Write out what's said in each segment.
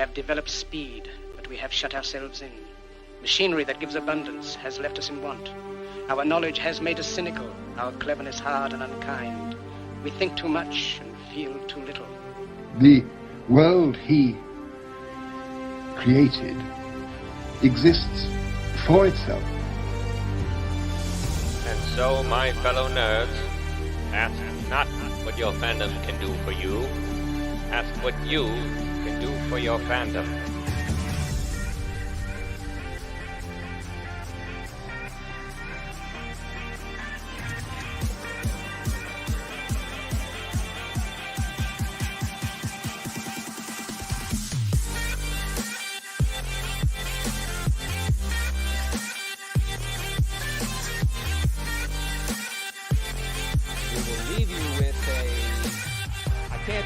have developed speed, but we have shut ourselves in. Machinery that gives abundance has left us in want. Our knowledge has made us cynical, our cleverness hard and unkind. We think too much and feel too little. The world he created exists for itself. And so, my fellow nerds, ask not what your fandom can do for you, ask what you can do for your fandom.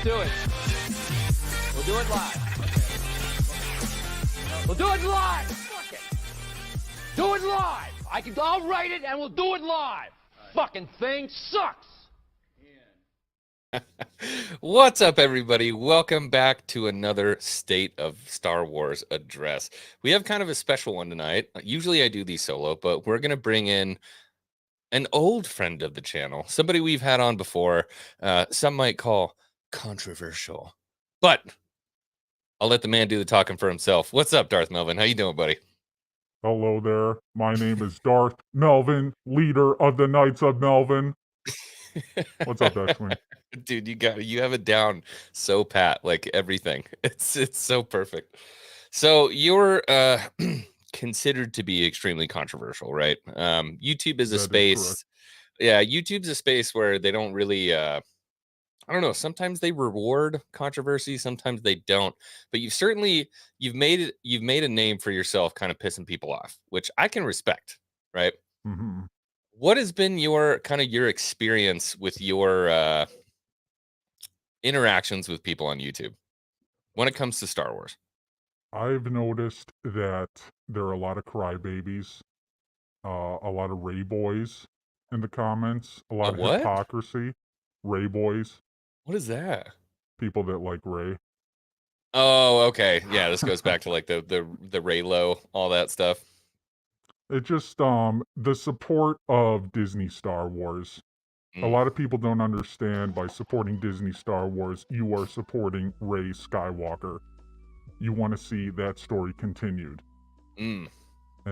Do it. We'll do it live. We'll do it live. Fuck it. Do it live. I'll write it and we'll do it live. Fucking thing sucks. What's up, everybody? Welcome back to another State of Star Wars address. We have kind of a special one tonight. Usually I do these solo, but we're going to bring in an old friend of the channel, somebody we've had on before. Some might call controversial, but I'll let the man do the talking for himself. What's up, Darth Melvin? How you doing, buddy? Hello there. My name is Darth Melvin, leader of the Knights of Melvin. What's up, Ashley? Dude, you have it down so pat, like everything. It's so perfect. So you're considered to be extremely controversial, right? YouTube is a space. Yeah, YouTube's a space where they don't really I don't know, sometimes they reward controversy, sometimes they don't. But you've made a name for yourself kind of pissing people off, which I can respect, right? Mm-hmm. What has been your experience with your interactions with people on YouTube when it comes to Star Wars? I've noticed that there are a lot of crybabies, a lot of Ray boys in the comments, a lot of what? hypocrisy. Ray boys. What is that? People that like Ray. Oh, okay. Yeah, this goes back to like the Raylo, all that stuff. It just the support of Disney Star Wars. A lot of people don't understand by supporting Disney Star Wars, you are supporting Rey Skywalker. You want to see that story continued. And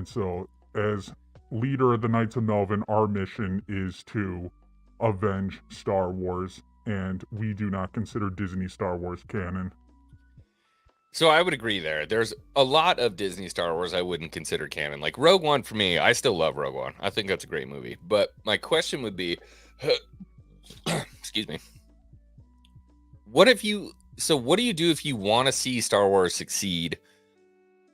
so, as leader of the Knights of Melvin, our mission is to avenge Star Wars, and we do not consider Disney Star Wars canon. So I would agree there. There's a lot of Disney Star Wars I wouldn't consider canon. Like Rogue One, for me, I still love Rogue One. I think that's a great movie. But my question would be, excuse me, what do you do if you want to see Star Wars succeed,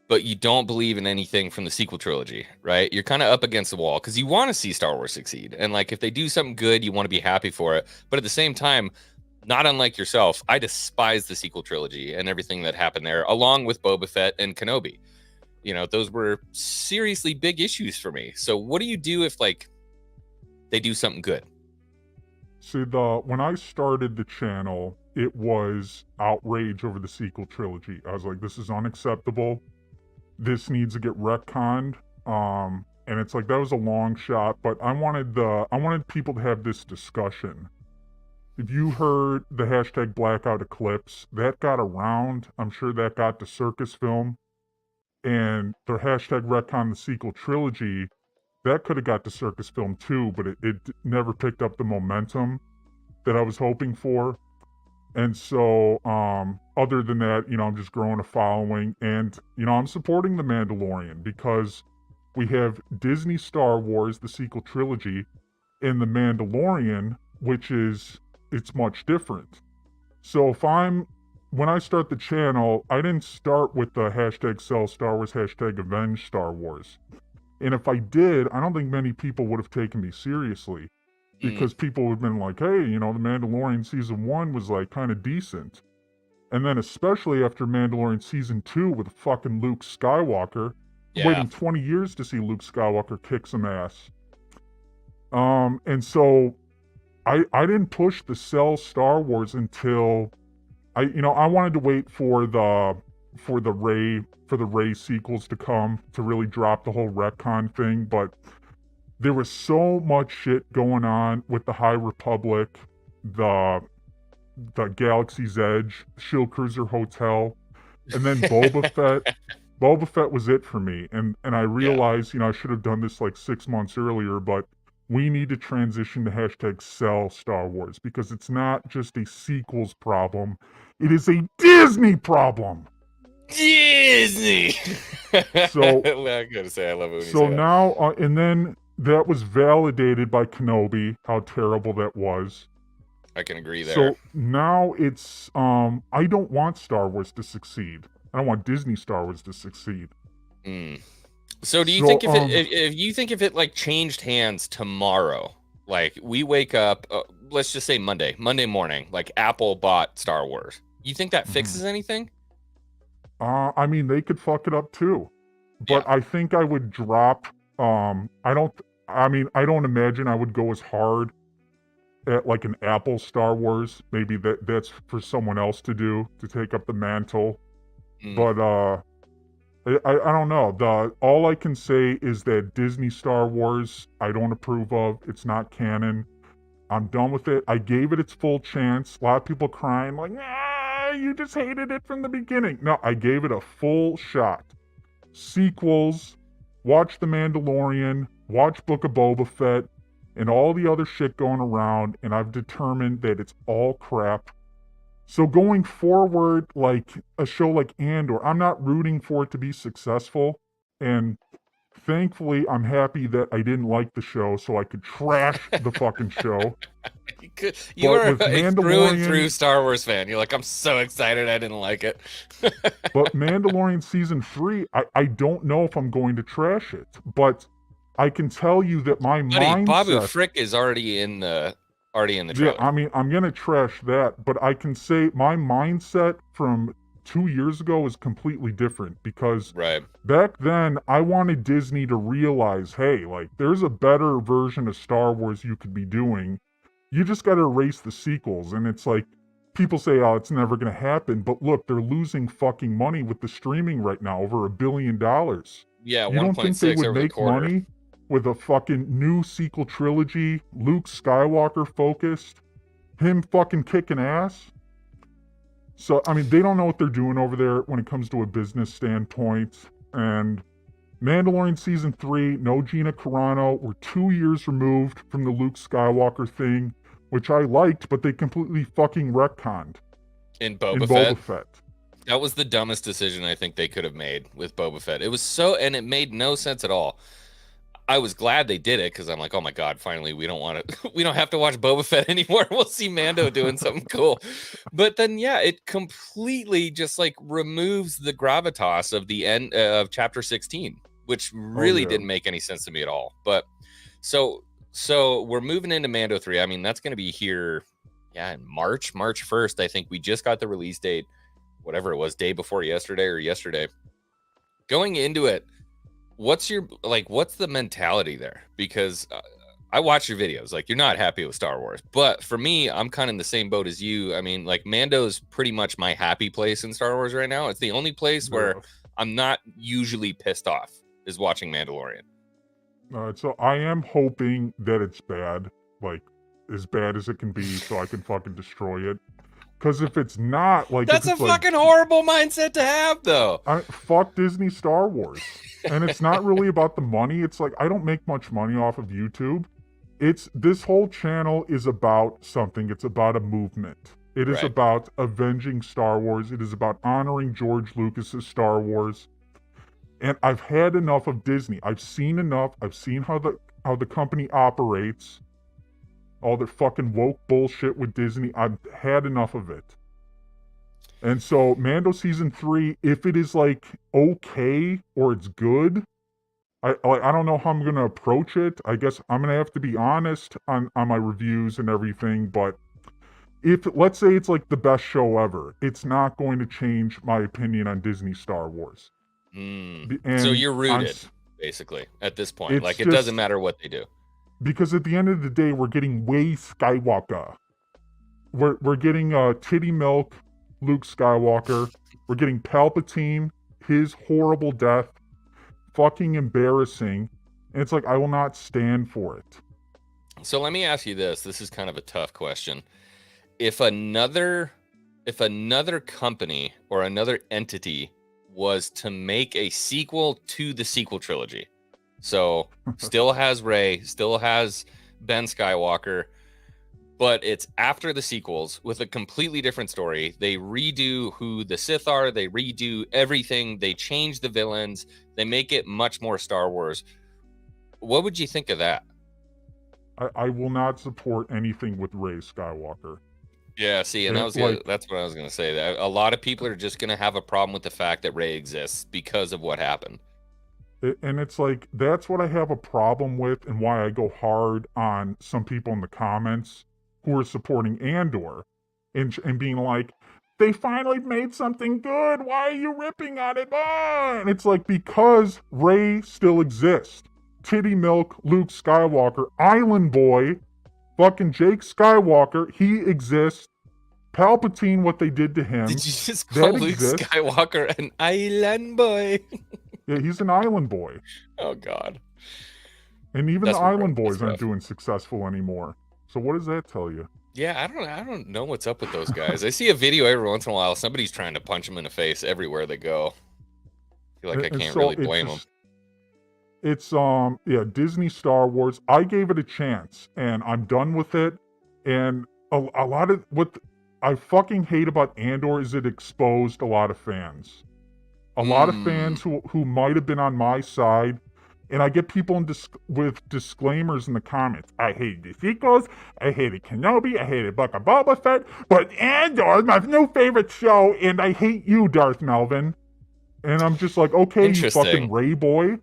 but you don't believe in anything from the sequel trilogy, right? You're kind of up against the wall because you want to see Star Wars succeed. And like, if they do something good, you want to be happy for it. But at the same time, not unlike yourself, I despise the sequel trilogy and everything that happened there, along with Boba Fett and Kenobi. You know, those were seriously big issues for me. So what do you do if like they do something good? See, when I started the channel, it was outrage over the sequel trilogy. I was like, this is unacceptable. This needs to get retconned. And it's like, that was a long shot, but I wanted people to have this discussion. If you heard the hashtag Blackout Eclipse, that got around. I'm sure that got to Circus Film. And the hashtag retcon the sequel trilogy, that could have got to Circus Film too, but it never picked up the momentum that I was hoping for. And so, other than that, I'm just growing a following. And, I'm supporting The Mandalorian because we have Disney Star Wars, the sequel trilogy, and The Mandalorian, which it's much different. So when I start the channel, I didn't start with the hashtag sell Star Wars, hashtag avenge Star Wars. And if I did, I don't think many people would have taken me seriously. Because people would have been like, hey, The Mandalorian Season 1 was, like, kind of decent. And then especially after Mandalorian Season 2 with fucking Luke Skywalker, waiting 20 years to see Luke Skywalker kick some ass. And so I didn't push the sell Star Wars until I wanted to wait for the for the Rey sequels to come to really drop the whole retcon thing, but there was so much shit going on with the High Republic, the Galaxy's Edge, Shield Cruiser Hotel, and then Boba Fett. Boba Fett was it for me, and I realized, I should have done this like 6 months earlier, but we need to transition to hashtag sell Star Wars, because it's not just a sequels problem, it is a Disney problem. Disney. So I gotta say, I love it when you so say that. now, and then that was validated by Kenobi, how terrible that was. I can agree there. So now it's, I don't want Star Wars to succeed. I don't want Disney Star Wars to succeed. So do you think if it like changed hands tomorrow, like we wake up, let's just say Monday morning, like Apple bought Star Wars, you think that fixes anything? I mean, they could fuck it up too, but I think I would drop. I don't imagine I would go as hard at like an Apple Star Wars. Maybe that's for someone else to do, to take up the mantle. But I don't know. All I can say is that Disney Star Wars I don't approve of. It's not canon. I'm done with it. I gave it its full chance. A lot of people crying like, you just hated it from the beginning. No, I gave it a full shot. Sequels, watch The Mandalorian, watch Book of Boba Fett, and all the other shit going around, and I've determined that it's all crap. So going forward, like a show like Andor, I'm not rooting for it to be successful, and thankfully I'm happy that I didn't like the show so I could trash the fucking show. You are a through and through Star Wars fan. You're like, I'm so excited I didn't like it. But Mandalorian Season 3, I don't know if I'm going to trash it, but I can tell you that my mindset... Babu Frick is already in the trailer. Yeah, I mean, I'm going to trash that, but I can say my mindset from 2 years ago is completely different, because back then I wanted Disney to realize, hey, like, there's a better version of Star Wars you could be doing. You just got to erase the sequels. And it's like, people say, oh, it's never going to happen. But look, they're losing fucking money with the streaming right now, over $1 billion. Yeah, 1.6 You don't think they would make money with a fucking new sequel trilogy, Luke Skywalker focused, him fucking kicking ass? So, I mean, they don't know what they're doing over there when it comes to a business standpoint. And Mandalorian Season 3, no Gina Carano. We're 2 years removed from the Luke Skywalker thing, which I liked, but they completely fucking retconned. In Boba Fett. That was the dumbest decision I think they could have made with Boba Fett. It was so, and it made no sense at all. I was glad they did it, because I'm like, oh my god, finally we don't have to watch Boba Fett anymore. We'll see Mando doing something cool. But then it completely just like removes the gravitas of the end of chapter 16, which really didn't make any sense to me at all. But so we're moving into Mando 3. I mean, that's going to be here in March 1st. I think we just got the release date, whatever it was, day before yesterday. Going into it, what's the mentality there? Because I watch your videos, like, you're not happy with Star Wars, but for me, I'm kind of in the same boat as you. I mean, like, Mando's pretty much my happy place in Star Wars right now. It's the only place where I'm not usually pissed off, is watching Mandalorian. So I am hoping that it's bad, like, as bad as it can be, so I can fucking destroy it. Because if it's not, like... That's a fucking horrible mindset to have, though. Fuck Disney Star Wars. And it's not really about the money. It's like, I don't make much money off of YouTube. This whole channel is about something. It's about a movement. It is about avenging Star Wars. It is about honoring George Lucas's Star Wars. And I've had enough of Disney. I've seen enough. I've seen how the company operates. All the fucking woke bullshit with Disney. I've had enough of it. And so Mando Season 3, if it is like okay or it's good, I don't know how I'm going to approach it. I guess I'm going to have to be honest on my reviews and everything. But if, let's say it's like the best show ever, it's not going to change my opinion on Disney Star Wars. So you're rooted, basically, at this point. Like, it doesn't matter what they do. Because at the end of the day, we're getting way Skywalker. We're getting titty milk Luke Skywalker. We're getting Palpatine, his horrible death, fucking embarrassing. And it's like, I will not stand for it. So let me ask you this. This is kind of a tough question. If another company or another entity was to make a sequel to the sequel trilogy, so still has Rey, still has Ben Skywalker, but it's after the sequels with a completely different story. They redo who the Sith are. They redo everything. They change the villains. They make it much more Star Wars. What would you think of that? I will not support anything with Rey Skywalker. Yeah, see, and that's what I was going to say. That a lot of people are just going to have a problem with the fact that Rey exists because of what happened. And it's like, that's what I have a problem with, and why I go hard on some people in the comments who are supporting Andor and being like, they finally made something good. Why are you ripping on it? Ah! And it's like, because Rey still exists. Titty Milk, Luke Skywalker, Island Boy, fucking Jake Skywalker, he exists. Palpatine, what they did to him. Did you just call Luke Skywalker an island boy? Yeah, he's an island boy. Oh, God. And even the island boys aren't doing successful anymore. So what does that tell you? Yeah, I don't know what's up with those guys. I see a video every once in a while. Somebody's trying to punch them in the face everywhere they go. I feel like I can't really blame them. It's Disney Star Wars. I gave it a chance, and I'm done with it. And a lot of what I fucking hate about Andor is it exposed a lot of fans. A lot of fans who might have been on my side. And I get people with disclaimers in the comments. I hated the sequels. I hated Kenobi. I hated Book of Boba Fett. But Andor is my new favorite show. And I hate you, Darth Melvin. And I'm just like, okay, you fucking Rey boy.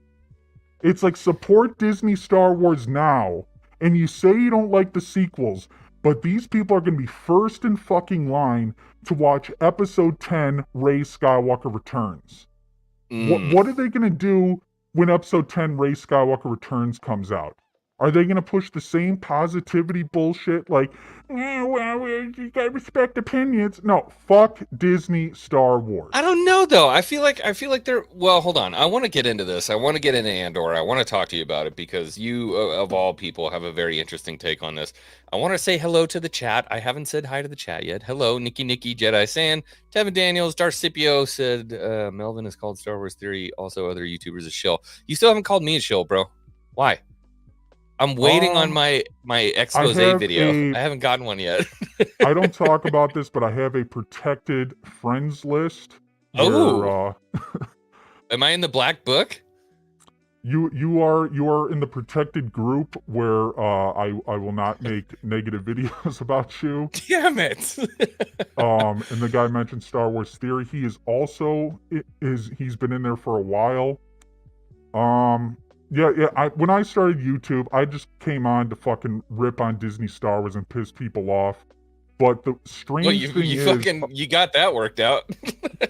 It's like, support Disney Star Wars now. And you say you don't like the sequels. But these people are going to be first in fucking line to watch Episode 10, Rey Skywalker Returns. What are they going to do when Episode 10, Rey Skywalker Returns comes out? Are they going to push the same positivity bullshit like, well, you got to respect opinions? No, fuck Disney Star Wars. I don't know, though. I feel like they're... Well, hold on. I want to get into this. I want to get into Andor. I want to talk to you about it because you, of all people, have a very interesting take on this. I want to say hello to the chat. I haven't said hi to the chat yet. Hello, Nikki, Jedi San, Tevin Daniels, Darth Scipio said Melvin has called Star Wars Theory, also other YouTubers, a shill. You still haven't called me a shill, bro. Why? I'm waiting on my expose video. I haven't gotten one yet. I don't talk about this, but I have a protected friends list. Oh, am I in the black book? You are in the protected group where I will not make negative videos about you. Damn it. And the guy mentioned Star Wars Theory. He is also he's been in there for a while. Yeah. When I started YouTube, I just came on to fucking rip on Disney Star Wars and piss people off. But the strange thing is, you got that worked out.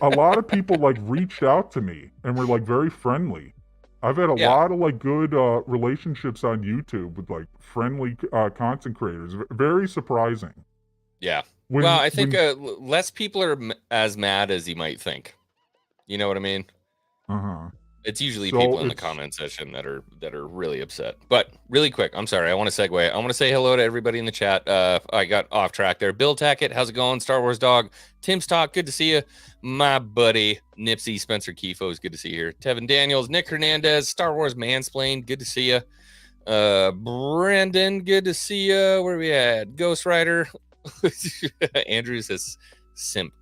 A lot of people like reached out to me and were like very friendly. I've had a lot of like good relationships on YouTube with like friendly content creators. Very surprising. Yeah. I think less people are as mad as you might think. You know what I mean? Uh-huh. It's usually people in the comment section that are really upset. But really quick, I'm sorry, I want to segue. I want to say hello to everybody in the chat. I got off track there. Bill Tackett, how's it going? Star Wars Dog. Tim Stock, good to see you. My buddy Nipsey Spencer Kifo is good to see you here. Tevin Daniels, Nick Hernandez, Star Wars Mansplained, good to see you. Brandon, good to see you. Where are we at? Ghost Rider. Andrew says simp.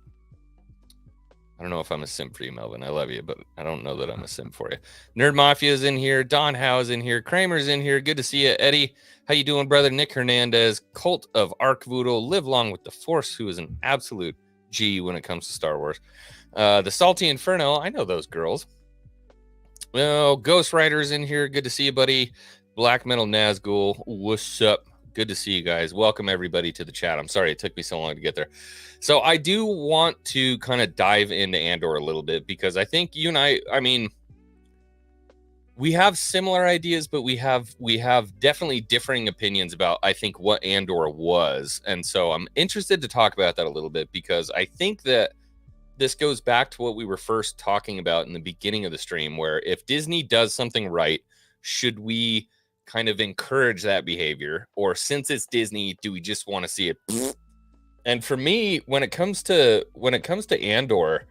I don't know if I'm a simp for you, Melvin. I love you, but I don't know that I'm a simp for you. Nerd Mafia's in here. Don Howe's in here. Kramer's in here. Good to see you. Eddie, how you doing, brother? Nick Hernandez, Cult of Arc Voodoo, Live Long with the Force, who is an absolute G when it comes to Star Wars. The Salty Inferno, I know those girls. Oh, Ghost Rider's in here. Good to see you, buddy. Black Metal Nazgul, what's up? Good to see you guys. Welcome everybody to the chat. I'm sorry it took me so long to get there. So I do want to kind of dive into Andor a little bit because I think you and I mean, we have similar ideas, but we have definitely differing opinions about, I think, what Andor was. And so I'm interested to talk about that a little bit because I think that this goes back to what we were first talking about in the beginning of the stream, where if Disney does something right, should we kind of encourage that behavior? Or since it's Disney, do we just want to see it? And for me, when it comes to Andor,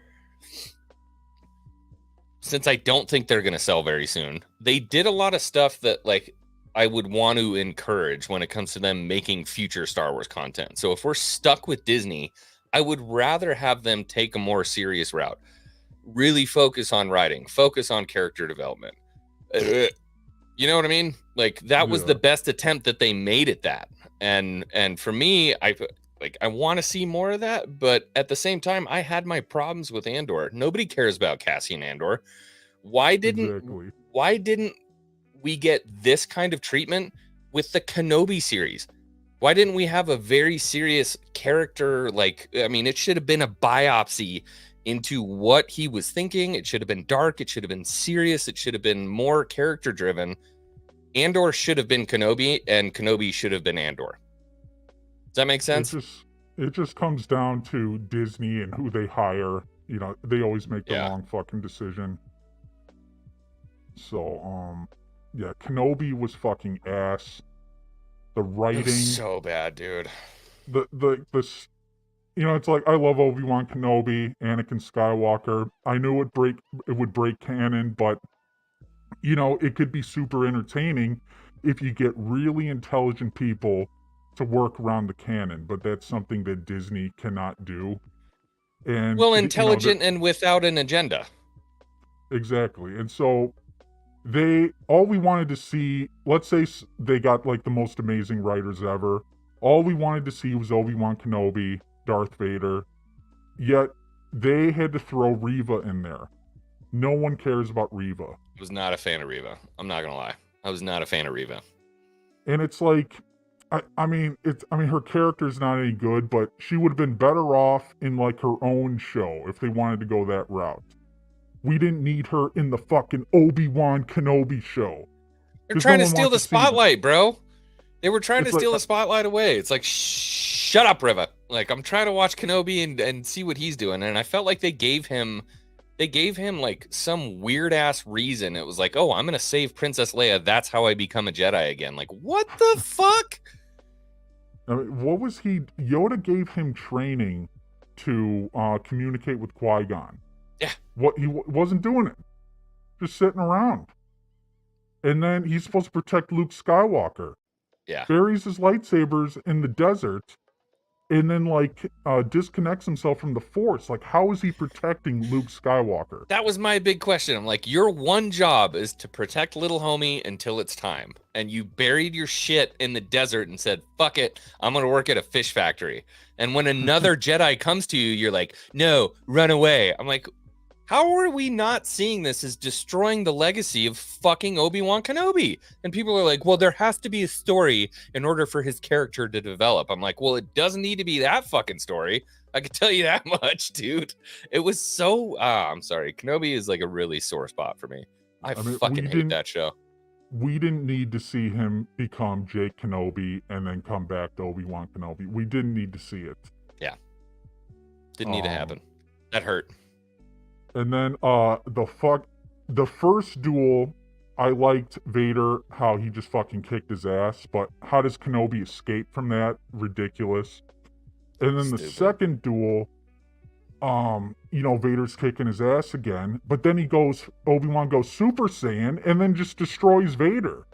since I don't think they're going to sell very soon, they did a lot of stuff that like I would want to encourage when it comes to them making future Star Wars content. So if we're stuck with Disney, I would rather have them take a more serious route, really focus on writing, focus on character development. You know what I mean? Like that was the best attempt that they made at that. And for me, I want to see more of that. But at the same time, I had my problems with Andor. Nobody cares about Cassian Andor. Why didn't we get this kind of treatment with the Kenobi series? Why didn't we have a very serious character? Like, I mean, it should have been a biopsy into what he was thinking. It should have been dark. It should have been serious. It should have been more character driven. Andor should have been Kenobi, and Kenobi should have been Andor. Does that make sense? It just comes down to Disney and who they hire. You know, they always make the wrong fucking decision. So, yeah, Kenobi was fucking ass. The writing was so bad, dude. The you know, it's like I love Obi-Wan Kenobi, Anakin Skywalker. I knew it would break canon, but you know, it could be super entertaining if you get really intelligent people to work around the canon, but that's something that Disney cannot do. And well, intelligent and without an agenda. Exactly. And so all we wanted to see, let's say they got like the most amazing writers ever. All we wanted to see was Obi-Wan Kenobi, Darth Vader. Yet they had to throw Reva in there. No one cares about Reva. I was not a fan of Reva. I'm not gonna lie. I was not a fan of Reva. And it's like, I mean, her character's not any good, but she would have been better off in like her own show if they wanted to go that route. We didn't need her in the fucking Obi-Wan Kenobi show. They're trying to steal the spotlight, bro. They were trying to steal the spotlight away. It's like, shut up, Reva. Like, I'm trying to watch Kenobi and see what he's doing. And I felt like they gave him like some weird ass reason. It was like, oh, I'm going to save Princess Leia. That's how I become a Jedi again. Like, what the fuck? I mean, what was he? Yoda gave him training to communicate with Qui-Gon. Yeah. What he wasn't doing it. Just sitting around. And then he's supposed to protect Luke Skywalker. Yeah. Buries his lightsabers in the desert and then like disconnects himself from the Force. Like, how is he protecting Luke Skywalker? That was my big question. I'm like, your one job is to protect little homie until it's time. And you buried your shit in the desert and said, fuck it, I'm going to work at a fish factory. And when another Jedi comes to you, you're like, no, run away. I'm like, how are we not seeing this as destroying the legacy of fucking Obi-Wan Kenobi? And people are like, well, there has to be a story in order for his character to develop. I'm like, well, it doesn't need to be that fucking story. I can tell you that much, dude. It was so, I'm sorry. Kenobi is like a really sore spot for me. I mean, fucking hate that show. We didn't need to see him become Jake Kenobi and then come back to Obi-Wan Kenobi. We didn't need to see it. Yeah. Didn't need to happen. That hurt. And then the first duel, I liked Vader, how he just fucking kicked his ass, but how does Kenobi escape from that? Ridiculous. And then the second duel, you know, Vader's kicking his ass again, but then Obi-Wan goes Super Saiyan and then just destroys Vader.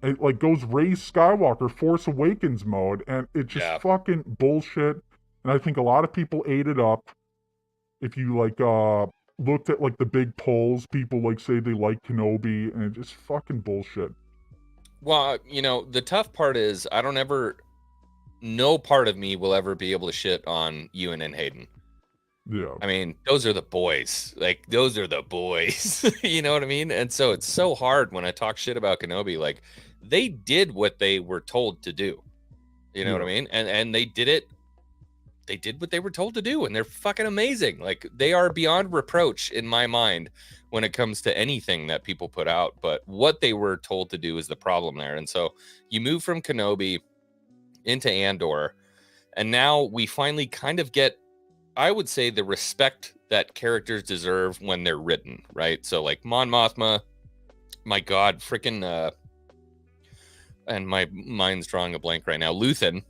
It like goes Rey Skywalker Force Awakens mode, and it's just fucking bullshit. And I think a lot of people ate it up. If you like looked at like the big polls, people like say they like Kenobi, and it's just fucking bullshit. Well, you know, the tough part is no part of me will ever be able to shit on Ewan and Hayden. Yeah. I mean, those are the boys. Like, those are the boys. You know what I mean? And so it's so hard when I talk shit about Kenobi. Like, they did what they were told to do. You know what I mean? And they did it. They did what they were told to do, and they're fucking amazing. Like, they are beyond reproach in my mind when it comes to anything that people put out. But what they were told to do is the problem there. And so you move from Kenobi into Andor, and now we finally kind of get I would say the respect that characters deserve when they're written, right? So like Mon Mothma, my God, freaking and my mind's drawing a blank right now. Luthen.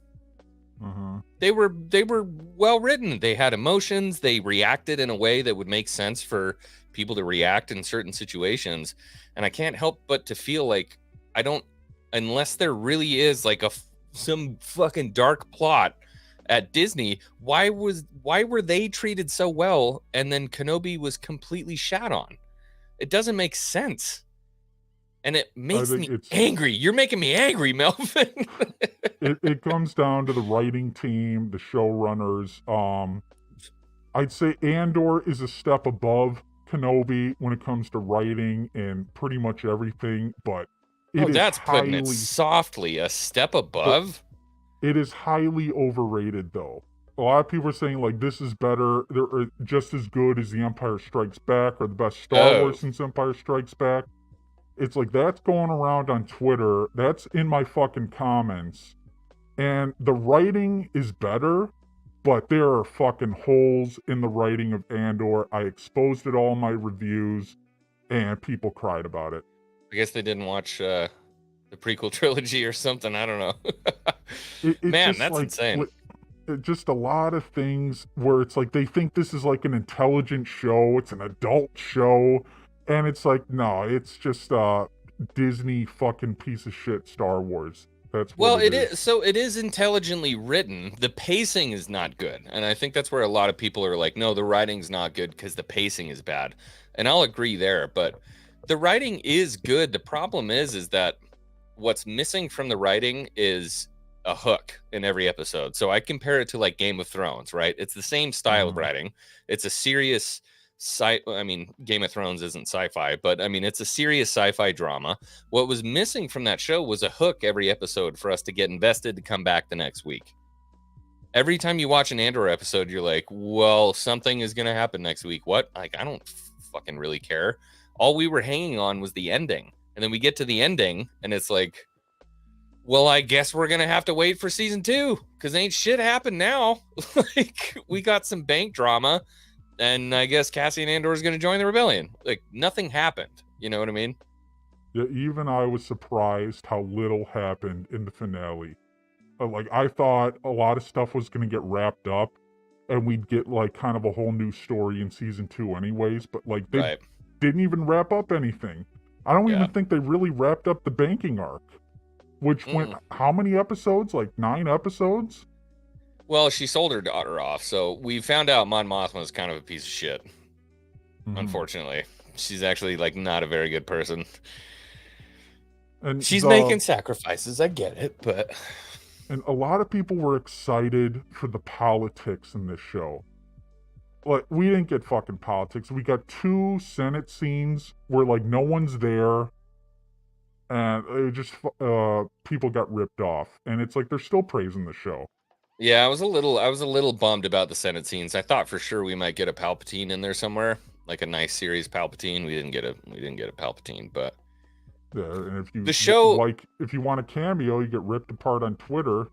They were well written. They had emotions. They reacted in a way that would make sense for people to react in certain situations. And I can't help but to feel like I don't, unless there really is like some fucking dark plot at Disney, why were they treated so well and then Kenobi was completely shat on? It doesn't make sense. And it makes me angry. You're making me angry, Melvin. it comes down to the writing team, the showrunners. I'd say Andor is a step above Kenobi when it comes to writing and pretty much everything, but that's putting it softly. A step above? It is highly overrated, though. A lot of people are saying, like, this is better, they're just as good as The Empire Strikes Back, or the best Star Wars since Empire Strikes Back. It's like, that's going around on Twitter. That's in my fucking comments. And the writing is better, but there are fucking holes in the writing of Andor. I exposed it all in my reviews, and people cried about it. I guess they didn't watch the prequel trilogy or something. I don't know. Man, that's insane. Just a lot of things where it's like they think this is like an intelligent show. It's an adult show. And it's like, no, it's just Disney fucking piece of shit Star Wars. That's what it is. So it is intelligently written. The pacing is not good. And I think that's where a lot of people are like, no, the writing's not good because the pacing is bad. And I'll agree there, but the writing is good. The problem is that what's missing from the writing is a hook in every episode. So I compare it to like Game of Thrones, right? It's the same style of writing. It's a serious Game of Thrones isn't sci-fi, but I mean, it's a serious sci-fi drama. What was missing from that show was a hook every episode for us to get invested to come back the next week. Every time you watch an Andor episode, you're like, well, something is going to happen next week. What? Like, I don't fucking really care. All we were hanging on was the ending. And then we get to the ending and it's like, well, I guess we're going to have to wait for season 2 because ain't shit happened now. Like, we got some bank drama. And I guess Cassian Andor is going to join the rebellion. Like, nothing happened. You know what I mean? Yeah, even I was surprised how little happened in the finale. Like, I thought a lot of stuff was going to get wrapped up, and we'd get, like, kind of a whole new story in season 2 anyways, but, like, they didn't even wrap up anything. I don't even think they really wrapped up the banking arc, which went, how many episodes? Like, 9 episodes? Well, she sold her daughter off, so we found out Mon Mothma is kind of a piece of shit. Unfortunately, she's actually like not a very good person. And she's making sacrifices. I get it, but and a lot of people were excited for the politics in this show. Like, we didn't get fucking politics. We got 2 Senate scenes where like no one's there, and it just people got ripped off. And it's like they're still praising the show. Yeah, I was a little bummed about the Senate scenes. I thought for sure we might get a Palpatine in there somewhere, like a nice series Palpatine. We didn't get a Palpatine, but yeah. And if you want a cameo, you get ripped apart on Twitter.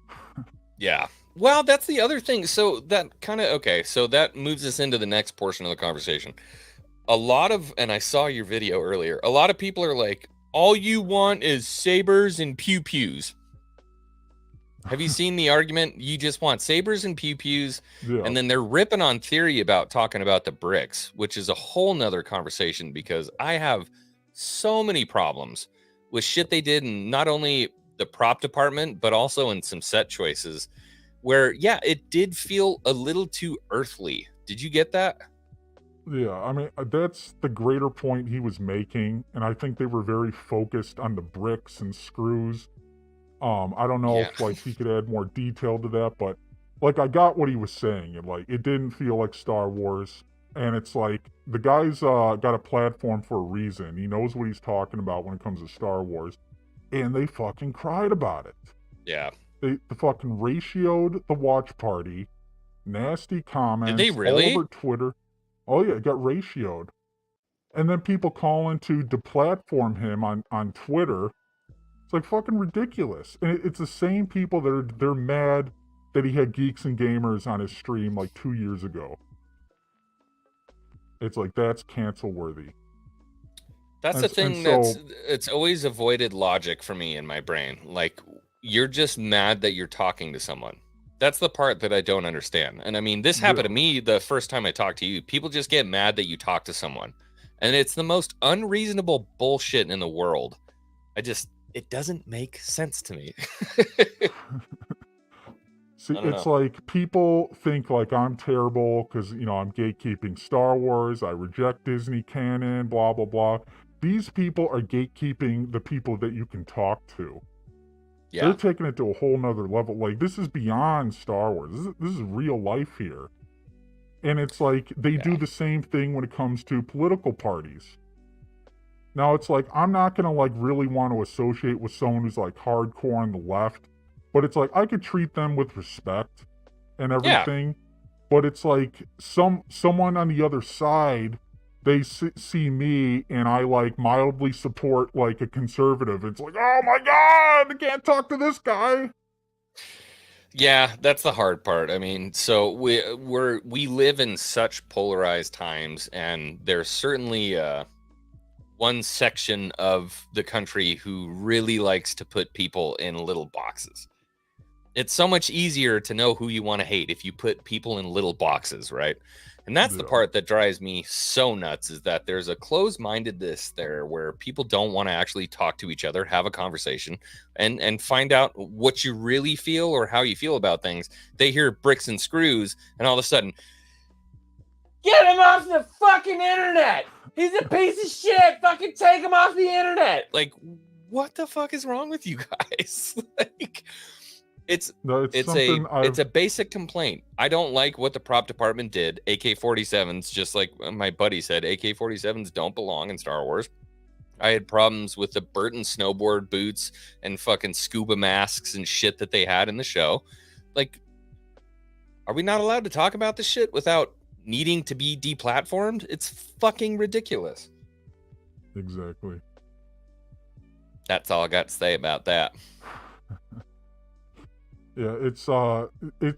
Yeah. Well, that's the other thing. So that so that moves us into the next portion of the conversation. And I saw your video earlier. A lot of people are like, all you want is sabers and pew-pews. Have you seen the argument? You just want sabers and pew-pews, and then they're ripping on theory about talking about the bricks, which is a whole nother conversation because I have so many problems with shit they did in not only the prop department, but also in some set choices where, yeah, it did feel a little too earthly. Did you get that? Yeah, I mean, that's the greater point he was making, and I think they were very focused on the bricks and screws. I don't know if like he could add more detail to that, but like I got what he was saying, and like it didn't feel like Star Wars, and it's like the guy's got a platform for a reason. He knows what he's talking about when it comes to Star Wars, and they fucking cried about it. Yeah, they fucking ratioed the watch party, nasty comments. Did they really? All over Twitter. Oh yeah, it got ratioed, and then people calling to deplatform him on Twitter. It's like fucking ridiculous. And it's the same people that they're mad that he had Geeks and Gamers on his stream like 2 years ago. It's like, that's cancel worthy. That's the thing it's always avoided logic for me in my brain. Like, you're just mad that you're talking to someone. That's the part that I don't understand. And I mean, this happened to me the first time I talked to you. People just get mad that you talk to someone. And it's the most unreasonable bullshit in the world. It doesn't make sense to me. See, it's like people think like I'm terrible because, you know, I'm gatekeeping Star Wars. I reject Disney canon, blah, blah, blah. These people are gatekeeping the people that you can talk to. Yeah. They're taking it to a whole nother level. Like, this is beyond Star Wars. This is real life here. And it's like they do the same thing when it comes to political parties. Now, it's like, I'm not going to like really want to associate with someone who's like hardcore on the left. But it's like, I could treat them with respect and everything. Yeah. But it's like someone on the other side, they see me and I like mildly support like a conservative. It's like, oh my God, I can't talk to this guy. Yeah, that's the hard part. I mean, so we live in such polarized times, and there's certainly one section of the country who really likes to put people in little boxes. It's so much easier to know who you want to hate if you put people in little boxes, right? And that's the part that drives me so nuts, is that there's a closed-mindedness there where people don't want to actually talk to each other, have a conversation, and find out what you really feel or how you feel about things. They hear bricks and screws, and all of a sudden, get him off the fucking internet! He's a piece of shit! Fucking take him off the internet! Like, what the fuck is wrong with you guys? Like... It's a basic complaint. I don't like what the prop department did. AK-47s, just like my buddy said, AK-47s don't belong in Star Wars. I had problems with the Burton snowboard boots and fucking scuba masks and shit that they had in the show. Like, are we not allowed to talk about this shit without needing to be deplatformed? It's fucking ridiculous. Exactly. That's all I got to say about that. Yeah, it's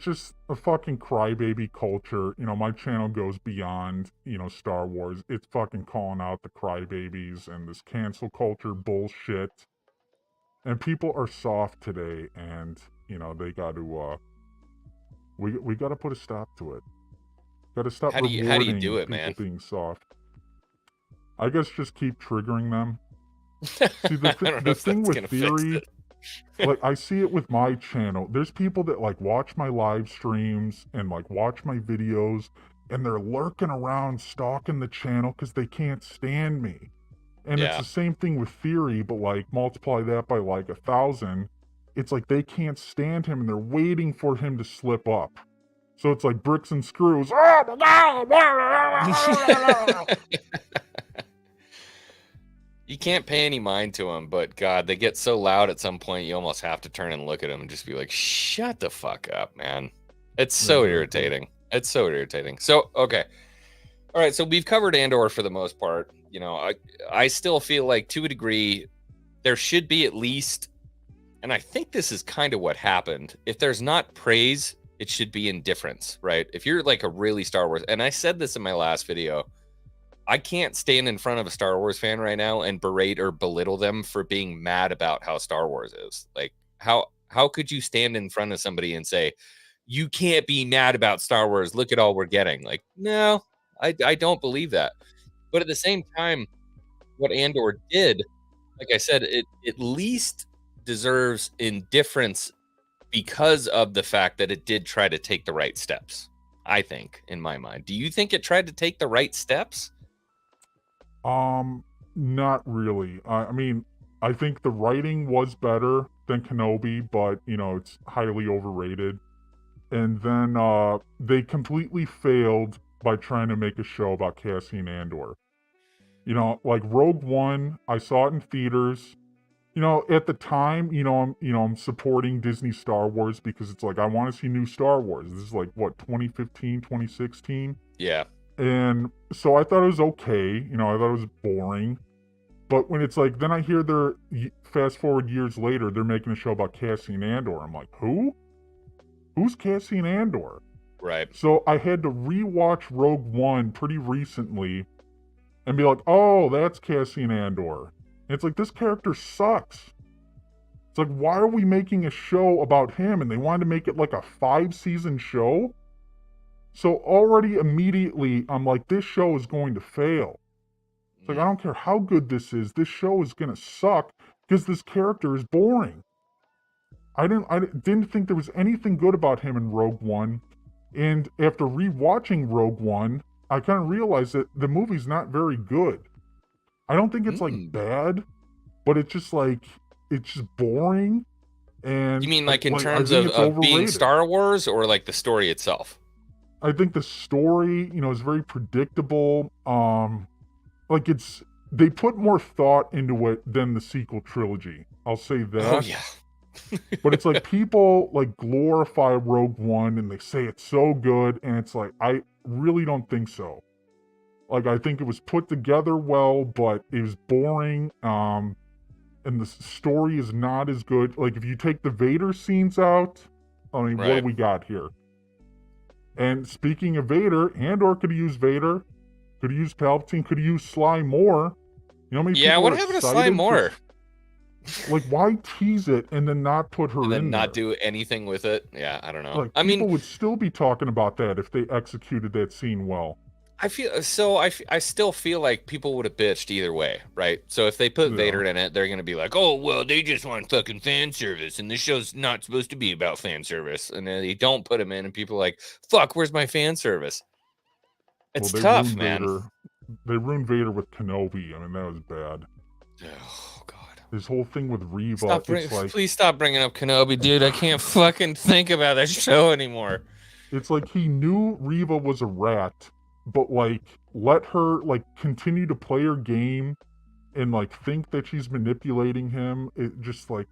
just a fucking crybaby culture. You know, my channel goes beyond, you know, Star Wars. It's fucking calling out the crybabies and this cancel culture bullshit. And people are soft today, and, you know, they got to, we got to put a stop to it. Got to stop rewarding how do you do it, people man? Being soft. I guess just keep triggering them. See, the thing with theory... Like, I see it with my channel. There's people that, like, watch my live streams and, like, watch my videos, and they're lurking around, stalking the channel because they can't stand me. And it's the same thing with theory, but, like, multiply that by, like, 1,000. It's like they can't stand him, and they're waiting for him to slip up. So it's like bricks and screws. You can't pay any mind to them, but God, they get so loud at some point, you almost have to turn and look at them and just be like, shut the fuck up, man. It's so irritating. It's so irritating. So, okay. All right, so we've covered Andor for the most part. You know, I still feel like, to a degree, there should be at least, and I think this is kind of what happened, if there's not praise, it should be indifference, right? If you're like a really Star Wars, and I said this in my last video, I can't stand in front of a Star Wars fan right now and berate or belittle them for being mad about how Star Wars is. Like, how could you stand in front of somebody and say, you can't be mad about Star Wars, look at all we're getting? Like, no, I don't believe that. But at the same time, what Andor did, like I said, it at least deserves indifference because of the fact that it did try to take the right steps, I think, in my mind. Do you think it tried to take the right steps? Not really. I mean, I think the writing was better than Kenobi, but, you know, it's highly overrated. And then, they completely failed by trying to make a show about Cassian Andor. You know, like Rogue One, I saw it in theaters. You know, at the time, I'm supporting Disney Star Wars because it's like, I want to see new Star Wars. This is like, what, 2015, 2016? Yeah. And so I thought it was okay. You know, I thought it was boring. But when it's like, then I hear fast forward years later, they're making a show about Cassian Andor. I'm like, who? who's Cassian Andor? Right. So I had to rewatch Rogue One pretty recently and be like, oh, that's Cassian Andor. And it's like, this character sucks. It's like, why are we making a show about him? And they wanted to make it like a 5-season show? So already immediately, I'm like, this show is going to fail. It's like, I don't care how good this show is going to suck because this character is boring. I didn't think there was anything good about him in Rogue One. And after rewatching Rogue One, I kind of realized that the movie's not very good. I don't think it's like bad, but it's just like, it's just boring. And you mean like in terms of being Star Wars or like the story itself? I think the story, is very predictable. Like they put more thought into it than the sequel trilogy. I'll say that. Oh yeah. But it's like people like glorify Rogue One and they say it's so good, and it's like, I really don't think so. Like, I think it was put together well, but it was boring. And the story is not as good. Like, if you take the Vader scenes out, I mean, what do we got here? And speaking of Vader, Andor could have used Vader, could have used Palpatine, could have used Sly more. You know what I mean? Yeah, what happened to Sly more? Like, why tease it and then not put her in there? And then not do anything with it? Yeah, I don't know. Like, people would still be talking about that if they executed that scene well. I still feel like people would have bitched either way, right? So if they put Vader in it, they're going to be like, oh, well, they just want fucking fan service, and this show's not supposed to be about fan service. And then they don't put him in, and people are like, fuck, where's my fan service? It's tough, man. They ruined Vader with Kenobi. I mean, that was bad. Oh, God. This whole thing with Reva. Please stop bringing up Kenobi, dude. I can't fucking think about that show anymore. It's like he knew Reva was a rat, but like let her like continue to play her game and like think that she's manipulating him. It just like,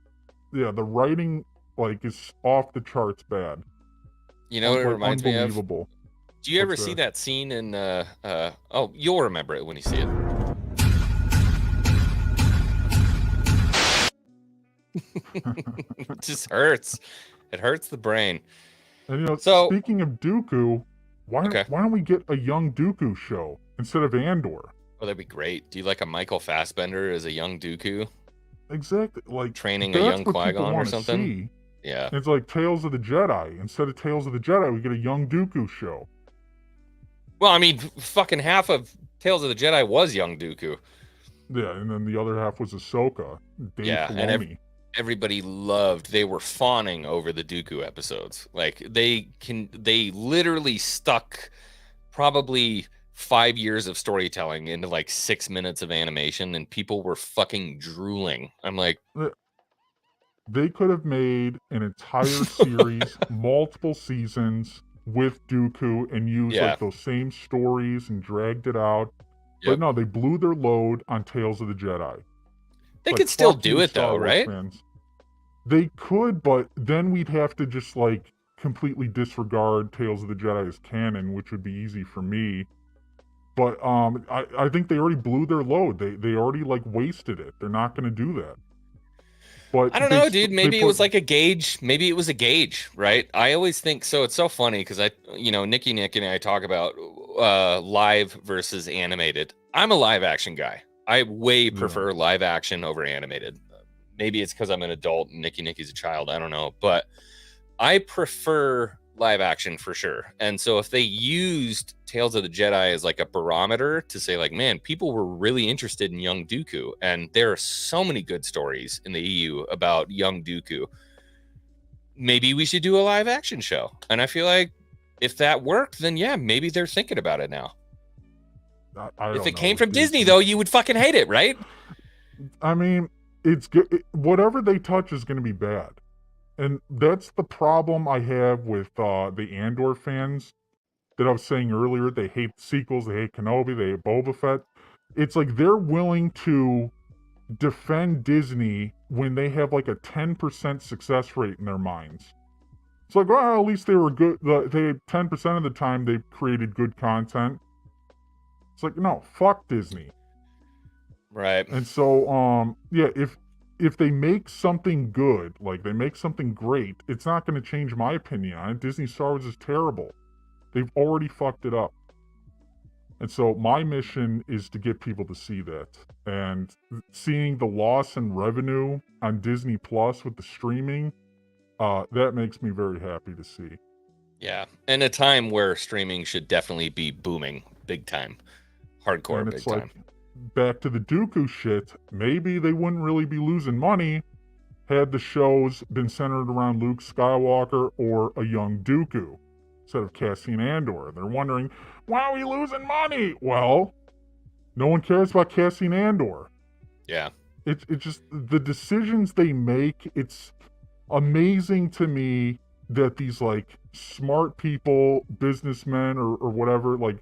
yeah, the writing like is off the charts bad. You know what it reminds me of? Do you ever What's see that scene in oh, you'll remember it when you see it. It just hurts. It hurts the brain. And speaking of Dooku, why don't we get a young Dooku show instead of Andor? Oh, that'd be great. Do you like a Michael Fassbender as a young Dooku? Exactly. Like training a young Qui-Gon or something? See. Yeah. It's like Tales of the Jedi. Instead of Tales of the Jedi, we get a young Dooku show. Well, I mean, fucking half of Tales of the Jedi was young Dooku. Yeah, and then the other half was Ahsoka. Dave Filoni. Everybody they were fawning over the Dooku episodes. Like they literally stuck probably 5 years of storytelling into like 6 minutes of animation, and people were fucking drooling. I'm like, they could have made an entire series, multiple seasons with Dooku and used like those same stories and dragged it out. But no, they blew their load on Tales of the Jedi. They could still do it though, right? Fans. They could, but then we'd have to just like completely disregard Tales of the Jedi as canon, which would be easy for me. But I think they already blew their load. They already like wasted it. They're not going to do that. But I don't know, dude. Maybe it was like a gauge. Maybe it was a gauge, right? I always think so. It's so funny because Nicky Nick and I talk about live versus animated. I'm a live action guy. I way prefer live action over animated. Maybe it's because I'm an adult and Nicky Nicky's a child. I don't know. But I prefer live action for sure. And so if they used Tales of the Jedi as like a barometer to say like, man, people were really interested in young Dooku. And there are so many good stories in the EU about young Dooku. Maybe we should do a live action show. And I feel like if that worked, then yeah, maybe they're thinking about it now. If it came from Disney, though, you would fucking hate it, right? I mean, it's good. Whatever they touch is going to be bad. And that's the problem I have with the Andor fans that I was saying earlier. They hate sequels, they hate Kenobi, they hate Boba Fett. It's like they're willing to defend Disney when they have like a 10% success rate in their minds. It's like, well, at least they were good. They 10% of the time they created good content. It's like, no, fuck Disney. Right. And so, yeah, if if they make something good, like they make something great, it's not going to change my opinion on it. Disney Star Wars is terrible. They've already fucked it up. And so my mission is to get people to see that. And seeing the loss in revenue on Disney Plus with the streaming, that makes me very happy to see. Yeah. And a time where streaming should definitely be booming big time. Hardcore and it's big like, time. Back to the Dooku shit, maybe they wouldn't really be losing money had the shows been centered around Luke Skywalker or a young Dooku instead of Cassian Andor. They're wondering, why are we losing money? Well, no one cares about Cassian Andor. Yeah. It's just the decisions they make. It's amazing to me that these like smart people, businessmen or whatever, like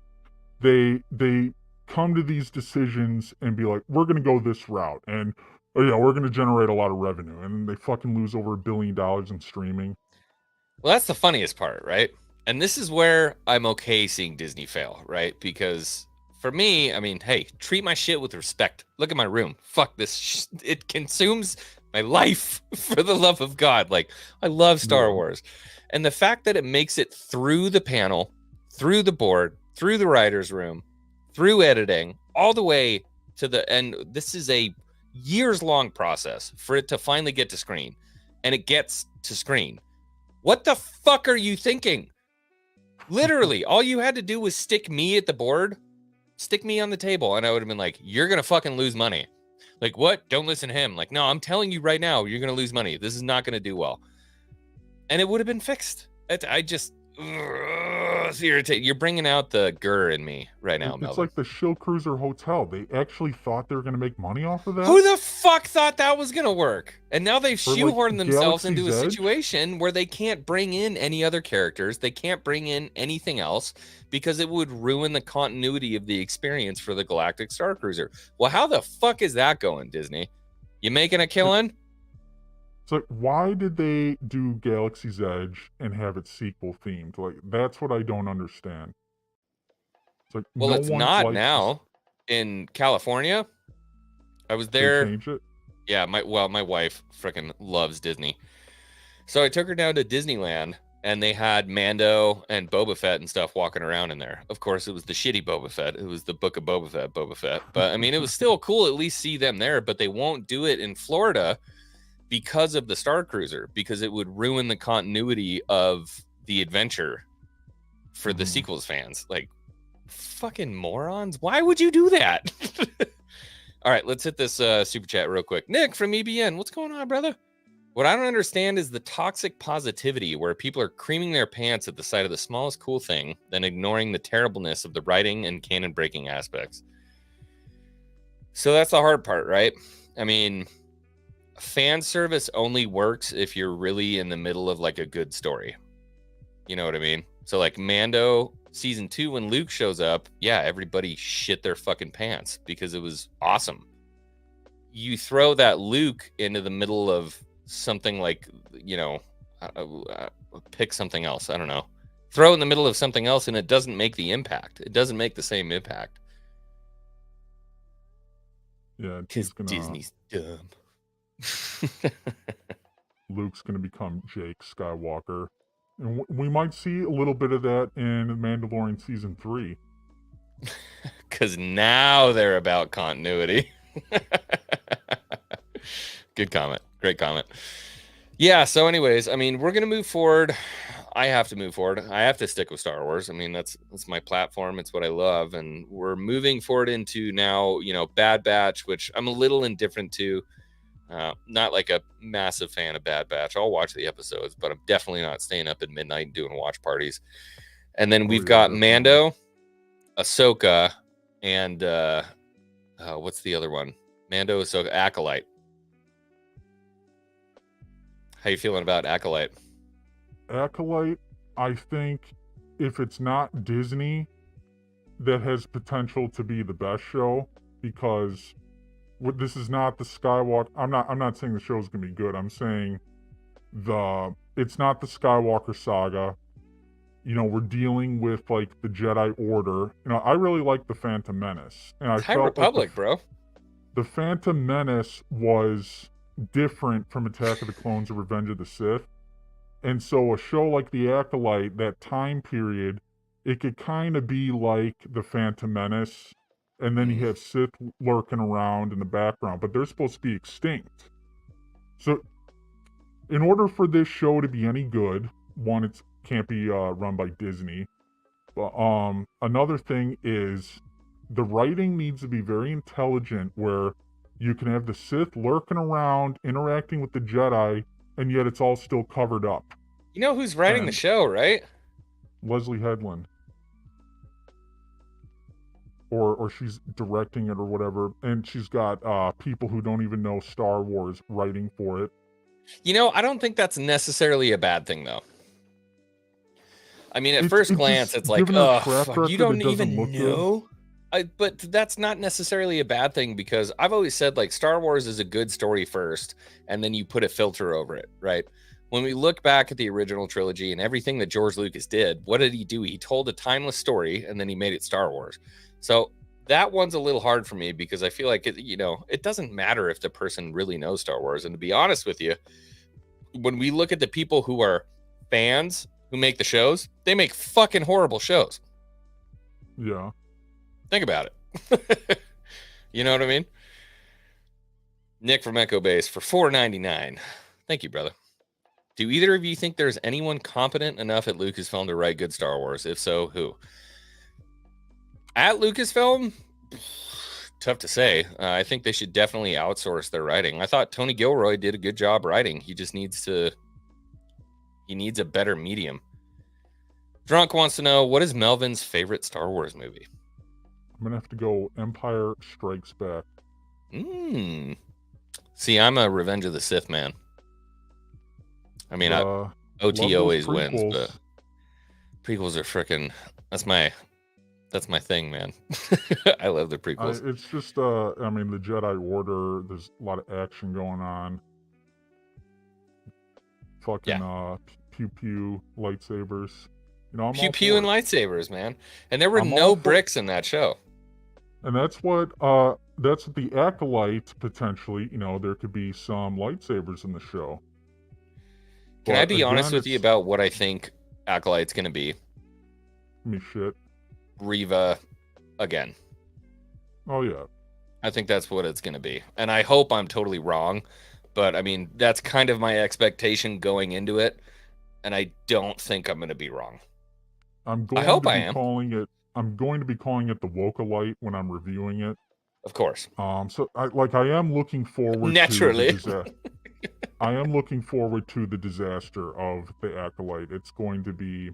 they come to these decisions and be like, we're going to go this route. And oh yeah, we're going to generate a lot of revenue. And they fucking lose over $1 billion in streaming. Well, that's the funniest part, right? And this is where I'm okay seeing Disney fail, right? Because for me, I mean, hey, treat my shit with respect. Look at my room. Fuck this. It consumes my life, for the love of God. Like, I love Star Wars. And the fact that it makes it through the panel, through the board, through the writer's room, through editing, all the way to the end. This is a years-long process for it to finally get to screen. And it gets to screen. What the fuck are you thinking? Literally, all you had to do was stick me at the board, stick me on the table, and I would have been like, you're going to fucking lose money. Like, what? Don't listen to him. Like, no, I'm telling you right now, you're going to lose money. This is not going to do well. And it would have been fixed. I just, it's irritating. You're bringing out the grr in me right now, It's Melvin. like the Shill Cruiser Hotel. They actually thought they were going to make money off of that? Who the fuck thought that was going to work? And now they've For, like, shoehorned themselves into a Galaxy's Edge? situation where they can't bring in any other characters. They can't bring in anything else because it would ruin the continuity of the experience for the Galactic Star Cruiser. Well, how the fuck is that going, Disney? You making a killing? It's like, why did they do Galaxy's Edge and have it sequel themed? Like, that's what I don't understand. It's like, Well, no it's one not likes now in California. I was They there. change it. Yeah, my wife freaking loves Disney. So I took her down to Disneyland and they had Mando and Boba Fett and stuff walking around in there. Of course, it was the shitty Boba Fett. It was the Book of Boba Fett. But I mean, it was still cool at least see them there, but they won't do it in Florida because of the Star Cruiser, because it would ruin the continuity of the adventure for the sequels fans. Like, fucking morons. Why would you do that? All right, let's hit this super chat real quick. Nick from EBN, what's going on, brother? What I don't understand is the toxic positivity where people are creaming their pants at the sight of the smallest cool thing, then ignoring the terribleness of the writing and canon breaking aspects. So that's the hard part, right? I mean, fan service only works if you're really in the middle of like a good story. You know what I mean? So like Mando season 2, when Luke shows up, yeah, everybody shit their fucking pants because it was awesome. You throw that Luke into the middle of something like, you know, pick something else. I don't know. Throw in the middle of something else and it doesn't make the impact. It doesn't make the same impact. Yeah, Because Disney's dumb. Luke's going to become Jake Skywalker. And we might see a little bit of that in Mandalorian Season 3. Because now they're about continuity. Good comment. Great comment. Yeah, so anyways, I mean, we're going to move forward. I have to move forward. I have to stick with Star Wars. I mean, that's my platform. It's what I love. And we're moving forward into now, you know, Bad Batch, which I'm a little indifferent to. Not like a massive fan of Bad Batch. I'll watch the episodes, but I'm definitely not staying up at midnight and doing watch parties. And then we've got Mando, Ahsoka, and what's the other one? Mando, Ahsoka, Acolyte. How you feeling about Acolyte? Acolyte, I think if it's not Disney, that has potential to be the best show, because this is not the Skywalker. I'm not saying the show's gonna be good. I'm saying it's not the Skywalker saga. You know, we're dealing with like the Jedi Order. You know, I really like the Phantom Menace, and I High felt Republic, like bro. the Phantom Menace was different from Attack of the Clones or Revenge of the Sith. And so a show like The Acolyte, that time period, it could kind of be like The Phantom Menace, and then you have Sith lurking around in the background, but they're supposed to be extinct. So in order for this show to be any good, one, it can't be run by Disney. But another thing is the writing needs to be very intelligent, where you can have the Sith lurking around, interacting with the Jedi, and yet it's all still covered up. You know who's writing the show, right? Leslie Headland. Or she's directing it or whatever, and she's got people who don't even know Star Wars writing for it. You know, I don't think that's necessarily a bad thing, though. I mean, at first glance, it's like, oh, fuck, you don't even know? But that's not necessarily a bad thing, because I've always said, like, Star Wars is a good story first, and then you put a filter over it, right? When we look back at the original trilogy and everything that George Lucas did, what did he do? He told a timeless story, and then he made it Star Wars. So that one's a little hard for me, because I feel like, it doesn't matter if the person really knows Star Wars. And to be honest with you, when we look at the people who are fans who make the shows, they make fucking horrible shows. Yeah. Think about it. You know what I mean? Nick from Echo Base for $4.99. Thank you, brother. Do either of you think there's anyone competent enough at Lucasfilm to write good Star Wars? If so, who? At Lucasfilm? Tough to say. I think they should definitely outsource their writing. I thought Tony Gilroy did a good job writing. He just needs to... He needs a better medium. Drunk wants to know, what is Melvin's favorite Star Wars movie? I'm going to have to go Empire Strikes Back. See, I'm a Revenge of the Sith man. I mean, OT always wins, but prequels are freaking... That's my thing, man. I love the prequels. It's just, I mean, the Jedi Order, there's a lot of action going on. Fucking, pew-pew lightsabers. You know, I'm pew-pew and lightsabers, man. And there were no bricks in that show. And that's what the Acolyte, potentially, there could be some lightsabers in the show. Can I be honest with you about what I think Acolyte's going to be? Shit. Reva again. Oh, yeah. I think that's what it's going to be. And I hope I'm totally wrong. But, I mean, that's kind of my expectation going into it. And I don't think I'm going to be wrong. I'm going to be calling it the Wokalite when I'm reviewing it. Of course. So I am looking forward naturally. I am looking forward to the disaster of the Acolyte. It's going to be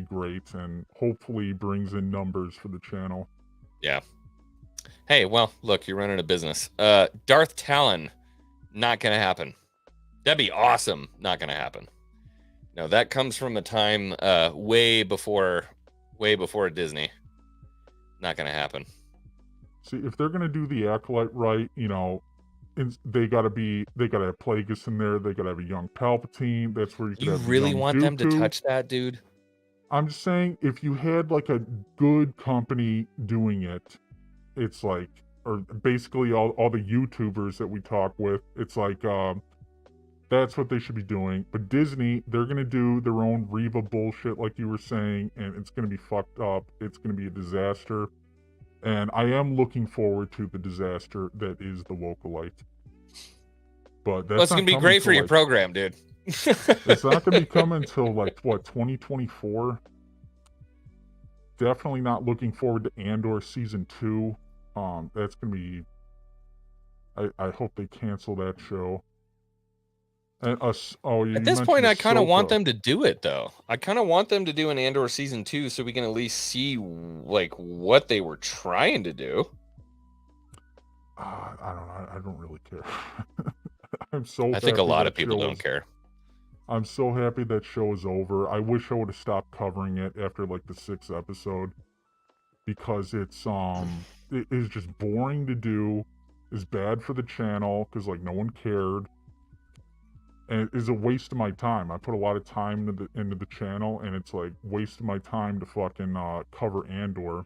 great, and hopefully brings in numbers for the channel. Yeah. Hey, well, look, you're running a business. Darth Talon, not gonna happen. That'd be awesome. Not gonna happen. No, that comes from a time way before Disney. Not gonna happen. See, if they're gonna do the Acolyte right, they gotta have Plagueis in there. They gotta have a young Palpatine. That's where you really want them to touch that, dude? I'm just saying, if you had like a good company doing it, it's like, or basically all the YouTubers that we talk with, it's like, that's what they should be doing. But Disney, they're going to do their own Reva bullshit, like you were saying, and it's going to be fucked up. It's going to be a disaster. And I am looking forward to the disaster that is the Wokalite. But that's going to be great for your program, dude. It's not going to be coming until, 2024? Definitely not looking forward to Andor Season 2. That's going to be... I hope they cancel that show. And at this point, I kind of want them to do it, though. I kind of want them to do an Andor Season 2 so we can at least see, what they were trying to do. I don't know. I don't really care. I think a lot of people don't care. I'm so happy that show is over. I wish I would have stopped covering it after the 6th episode, because it is just boring to do. It's bad for the channel because no one cared, and it is a waste of my time. I put a lot of time into the channel, and it's waste of my time to fucking cover Andor.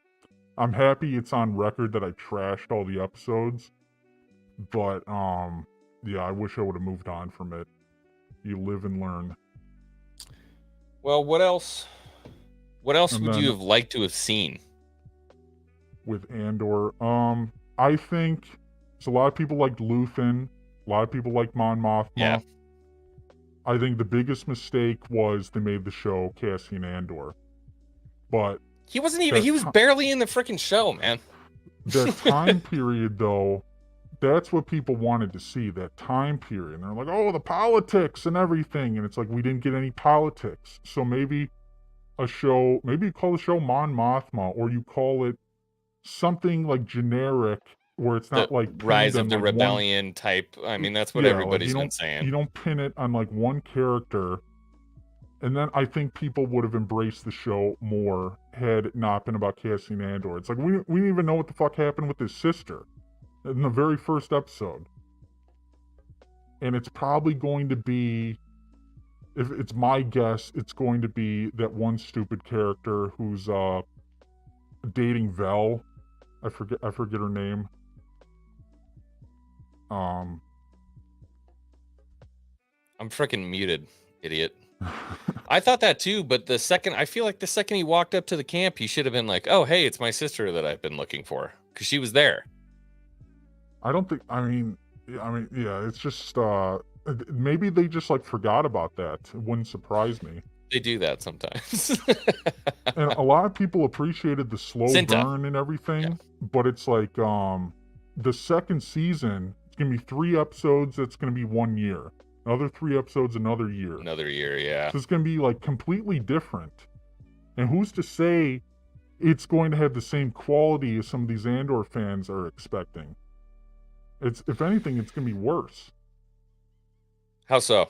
I'm happy it's on record that I trashed all the episodes, but yeah, I wish I would have moved on from it. You live and learn. Well, what else? What else And would then- you have liked to have seen? With Andor, I think so. A lot of people liked Luthen. A lot of people like Mon Mothma. Yeah. I think the biggest mistake was they made the show Cassian Andor. But He wasn't even. He was barely in the freaking show, man. the time period, though, that's what people wanted to see. That time period, and they're like, "Oh, the politics and everything," and it's like we didn't get any politics. So maybe a show, maybe you call the show Mon Mothma, or you call it something like generic, where it's not The like Rise pinned of on, the like, Rebellion type. I mean, that's what Yeah, like, everybody's you been don't- saying. You don't pin it on like one character, and then I think people would have embraced the show more had it not been about Cassian Andor. It's like we didn't even know what the fuck happened with his sister in the very first episode, and it's probably going to be, if it's my guess, it's going to be that one stupid character who's dating Vel. I forget her name. I'm freaking muted, idiot. I thought that too, but I feel like the second he walked up to the camp, he should have been like, "Oh, hey, it's my sister that I've been looking for," because she was there. I don't think. I mean, yeah. It's just maybe they just like forgot about that. It wouldn't surprise me. They do that sometimes. And a lot of people appreciated the slow Cinta. burn and everything, but it's like the second season, it's gonna be 3 episodes. That's gonna be 1 year. Another 3 episodes, another year. Another year, yeah. So it's gonna be like completely different. And who's to say it's going to have the same quality as some of these Andor fans are expecting? It's, if anything, it's gonna be worse. How so?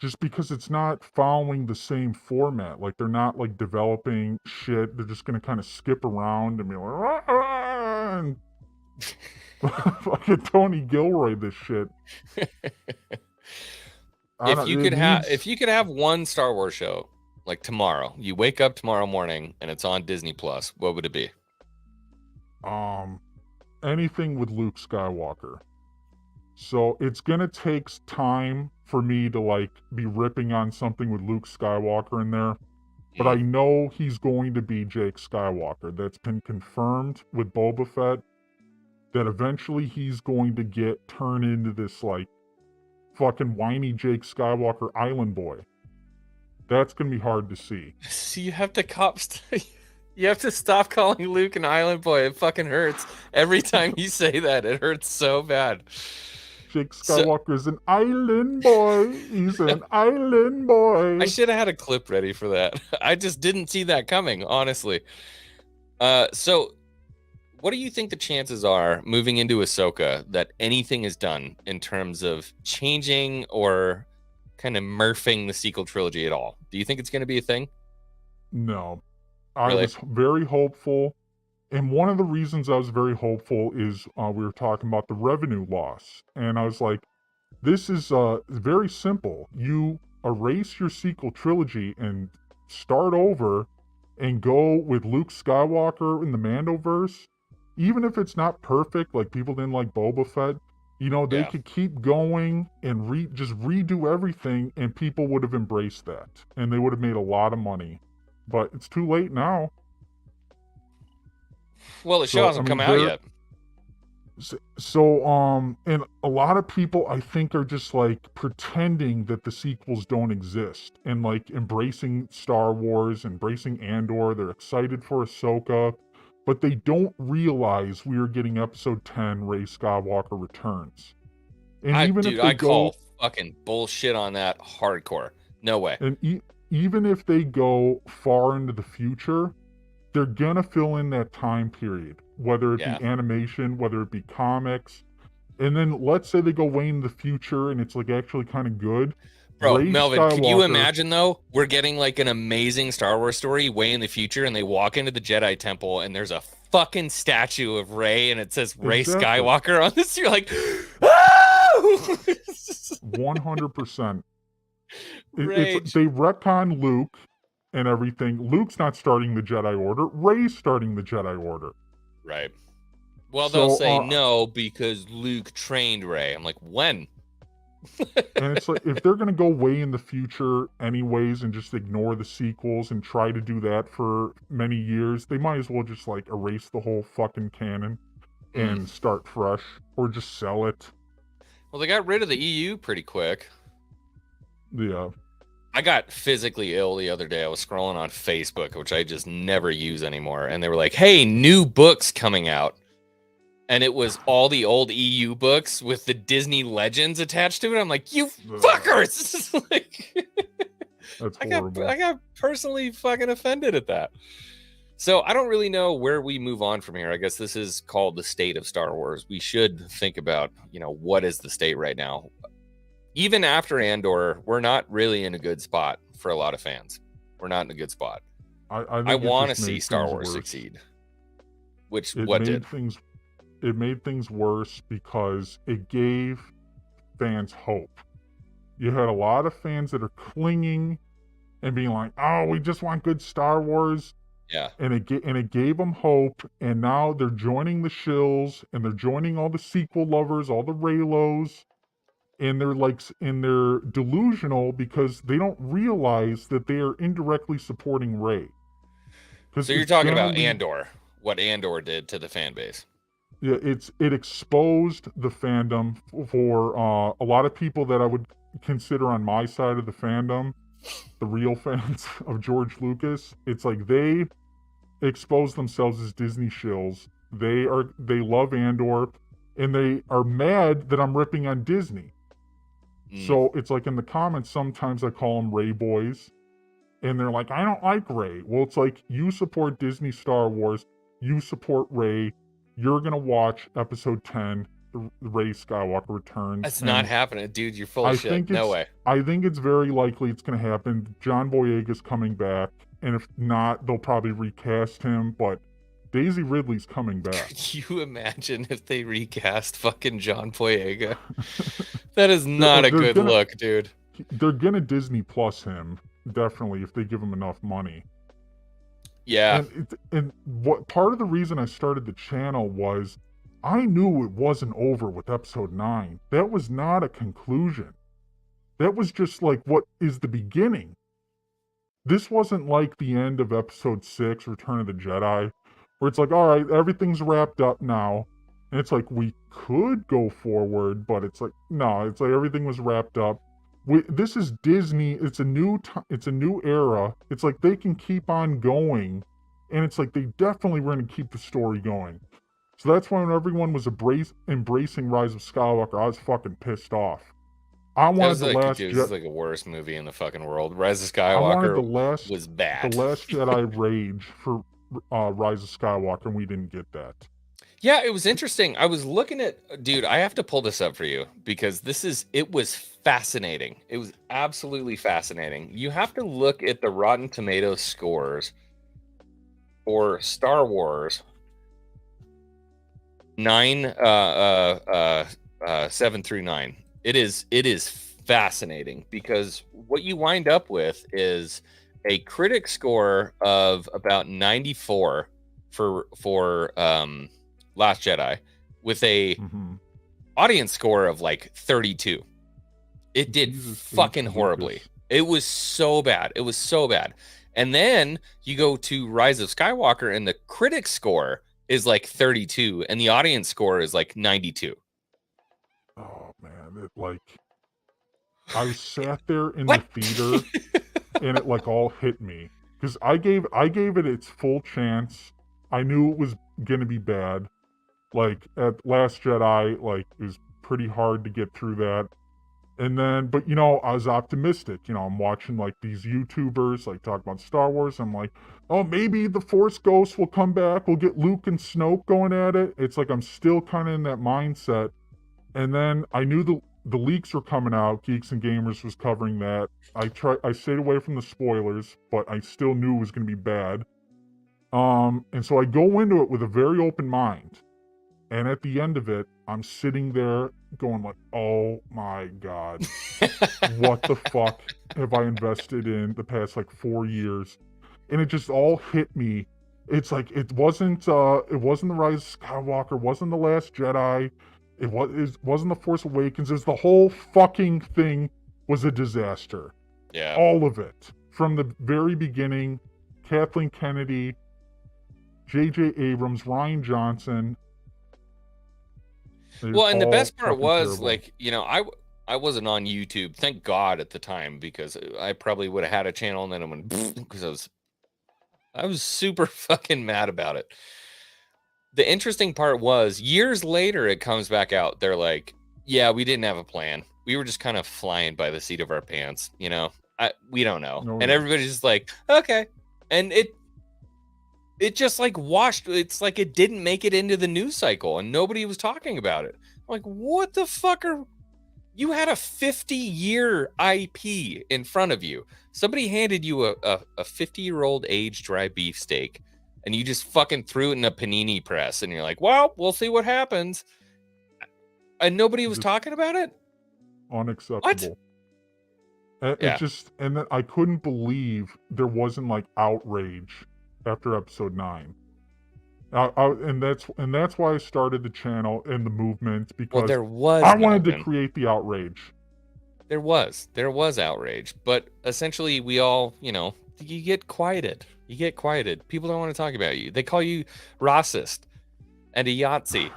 Just because it's not following the same format. Like, they're not like developing shit. They're just gonna kind of skip around and be like, "Rah, rah," and fucking Tony Gilroy this shit. If you could have one Star Wars show, like tomorrow, you wake up tomorrow morning and it's on Disney Plus, what would it be? Anything with Luke Skywalker. So it's gonna take time for me to like be ripping on something with Luke Skywalker in there. But I know he's going to be Jake Skywalker. That's been confirmed with Boba Fett. That eventually he's going to get turned into this like fucking whiny Jake Skywalker island boy. That's gonna be hard to see. So you have to you have to stop calling Luke an island boy. It fucking hurts. Every time you say that, it hurts so bad. Jake Skywalker's an island boy. He's an island boy. I should have had a clip ready for that. I just didn't see that coming, honestly. So what do you think the chances are moving into Ahsoka that anything is done in terms of changing or kind of murphing the sequel trilogy at all? Do you think it's going to be a thing? No. I Really? was very hopeful. And one of the reasons I was very hopeful is we were talking about the revenue loss. And I was like, this is very simple. You erase your sequel trilogy and start over and go with Luke Skywalker in the Mandoverse. Even if it's not perfect, like people didn't like Boba Fett, you know, they could keep going and just redo everything and people would have embraced that. And they would have made a lot of money. But it's too late now. Well, the show hasn't come out yet. So, and a lot of people, I think, are just like pretending that the sequels don't exist and like embracing Star Wars, embracing Andor. They're excited for Ahsoka, but they don't realize we are getting Episode 10, Rey Skywalker Returns. And I call fucking bullshit on that hardcore. No way. And even if they go far into the future, they're gonna fill in that time period, whether it be animation, whether it be comics, and then let's say they go way in the future and it's like actually kind of good. Bro, Rey Melvin, can you Skywalker- imagine though? We're getting like an amazing Star Wars story way in the future, and they walk into the Jedi Temple and there's a fucking statue of Rey, and it says Rey Exactly. Skywalker on this. You're like, oh! 100%. Rage. They retcon Luke and everything. Luke's not starting the Jedi Order. Rey's starting the Jedi Order. Right. Well, So, they'll say no because Luke trained Rey. I'm like, when? And it's like, if they're going to go way in the future anyways and just ignore the sequels and try to do that for many years, they might as well just like erase the whole fucking canon and start fresh, or just sell it. Well, they got rid of the EU pretty quick. Yeah. I got physically ill the other day. I was scrolling on Facebook, which I just never use anymore. And they were like, hey, new books coming out. And it was all the old EU books with the Disney legends attached to it. I'm like, you fuckers! Like, That's horrible. I got personally fucking offended at that. So I don't really know where we move on from here. I guess this is called the state of Star Wars. We should think about, what is the state right now? Even after Andor, we're not really in a good spot for a lot of fans. We're not in a good spot. I want to see Star Wars succeed. It made things worse because it gave fans hope. You had a lot of fans that are clinging and being like, "Oh, we just want good Star Wars." Yeah. And it gave them hope, and now they're joining the shills, and they're joining all the sequel lovers, all the Reylos, and they're delusional because they don't realize that they are indirectly supporting Rey. So you're talking about Andor, what Andor did to the fan base. Yeah, it exposed the fandom for a lot of people that I would consider on my side of the fandom, the real fans of George Lucas. It's like they expose themselves as Disney shills. They love Andor, and they are mad that I'm ripping on Disney. So it's like in the comments, sometimes I call them Rey boys, and they're like, I don't like Rey. Well, it's like, you support Disney Star Wars, you support Rey. You're going to watch episode 10, the Rey Skywalker Returns. That's not happening, dude. You're full of shit. No way. I think it's very likely it's going to happen. John Boyega's coming back, and if not, they'll probably recast him, but Daisy Ridley's coming back. Could you imagine if they recast fucking John Boyega? That is not a good look, dude. They're going to Disney Plus him, definitely, if they give him enough money. Yeah. And what part of the reason I started the channel was I knew it wasn't over with episode 9. That was not a conclusion. That was just like what is the beginning. This wasn't like the end of episode 6, Return of the Jedi, where it's like, all right, everything's wrapped up now. And it's like, we could go forward, but it's like, no, it's like everything was wrapped up. This is Disney. It's a new era. It's like they can keep on going, and it's like they definitely were going to keep the story going. So that's why when everyone was embracing Rise of Skywalker, I was fucking pissed off. I wanted the last. This is like the worst movie in the fucking world. Rise of Skywalker was bad. The last Jedi rage for Rise of Skywalker, and we didn't get that. Yeah, it was interesting. I was looking at, dude, I have to pull this up for you because it was fascinating. It was absolutely fascinating. You have to look at the Rotten Tomatoes scores for Star Wars 7 through 9. It is fascinating because what you wind up with is a critic score of about 94 for Last Jedi with a audience score of like 32. It did fucking horribly. It was so bad. It was so bad. And then you go to Rise of Skywalker and the critic score is like 32 and the audience score is like 92. Oh man, I sat there in the theater and it like all hit me because I gave it its full chance. I knew it was gonna be bad. Like at Last Jedi, like it was pretty hard to get through that. And then, but I was optimistic. I'm watching like these YouTubers like talk about Star Wars. I'm like, oh, maybe the Force Ghost will come back. We'll get Luke and Snoke going at it. It's like I'm still kind of in that mindset. And then I knew the leaks were coming out. Geeks and Gamers was covering that. I stayed away from the spoilers, but I still knew it was going to be bad. And so I go into it with a very open mind. And at the end of it, I'm sitting there going like, oh my God, what the fuck have I invested in the past like 4 years? And it just all hit me It's like it wasn't the Rise of Skywalker, wasn't the Last Jedi, it wasn't the Force Awakens. It was the whole fucking thing was a disaster. Yeah. All of it from the very beginning. Kathleen Kennedy, J.J. Abrams, Rian Johnson. Well, and the best part was terrible. like, you know, I wasn't on YouTube, thank God, at the time, because I probably would have had a channel and then it went because I was super fucking mad about it. The interesting part was years later it comes back out. They're like, yeah, we didn't have a plan. We were just kind of flying by the seat of our pants, you know. We don't know. No, and yeah. everybody's just like, okay. And it just like washed. It's like it didn't make it into the news cycle and nobody was talking about it. I'm like, what the fuck you had a 50-year IP in front of you. Somebody handed you a 50-year-old aged dry beef steak and you just fucking threw it in a panini press and you're like, well, we'll see what happens. And nobody was talking about it? Unacceptable. What? Yeah. And then I couldn't believe there wasn't like outrage after episode 9. And that's why I started the channel and the movement, because there was I wanted to create the outrage. There was outrage, but essentially we all, you know, you get quieted. People don't want to talk about you. They call you racist and a Yahtzee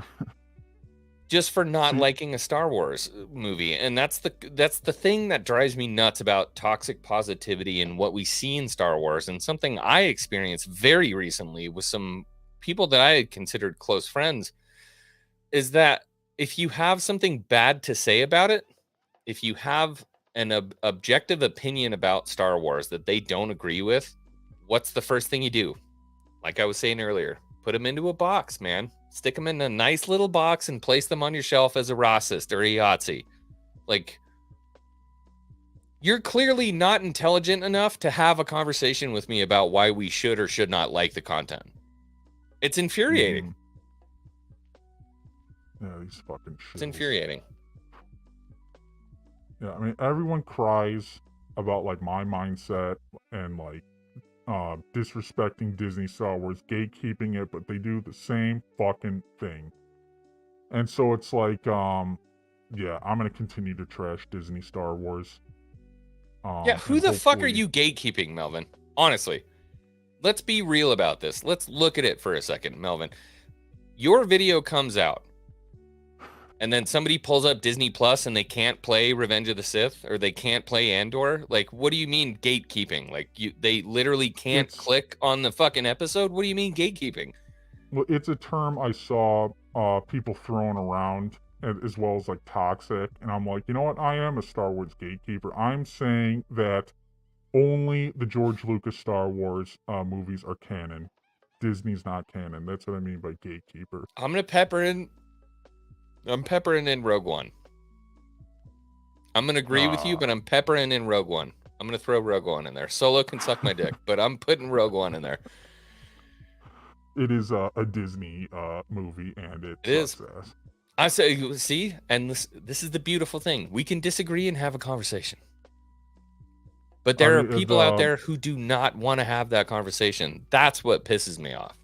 just for not liking a Star Wars movie. And that's the thing that drives me nuts about toxic positivity and what we see in Star Wars. And something I experienced very recently with some people that I had considered close friends is that if you have something bad to say about it, if you have an objective opinion about Star Wars that they don't agree with, what's the first thing you do? Like I was saying earlier, put them into a box, man. Stick them in a nice little box and place them on your shelf as a racist or a Yahtzee. Like, you're clearly not intelligent enough to have a conversation with me about why we should or should not like the content. It's infuriating. Yeah, these fucking shit. It's infuriating. Yeah, I mean, everyone cries about like my mindset and like disrespecting Disney Star Wars, gatekeeping it, but they do the same fucking thing. And so it's like, yeah, I'm gonna continue to trash Disney Star Wars. Yeah, who the fuck are you gatekeeping, Melvin? Honestly, let's be real about this. Let's look at it for a second, Melvin. Your video comes out, and then somebody pulls up Disney Plus and they can't play Revenge of the Sith or they can't play Andor. Like, what do you mean gatekeeping? Like, they literally can't click on the fucking episode? What do you mean gatekeeping? Well, it's a term I saw people throwing around, as well as like toxic. And I'm like, you know what? I am a Star Wars gatekeeper. I'm saying that only the George Lucas Star Wars movies are canon. Disney's not canon. That's what I mean by gatekeeper. I'm peppering in Rogue One. I'm going to agree with you, but I'm peppering in Rogue One. I'm going to throw Rogue One in there. Solo can suck my dick, but I'm putting Rogue One in there. It is a Disney movie, and it is. Ass. I say, see, and this is the beautiful thing. We can disagree and have a conversation. But there are people out there who do not want to have that conversation. That's what pisses me off.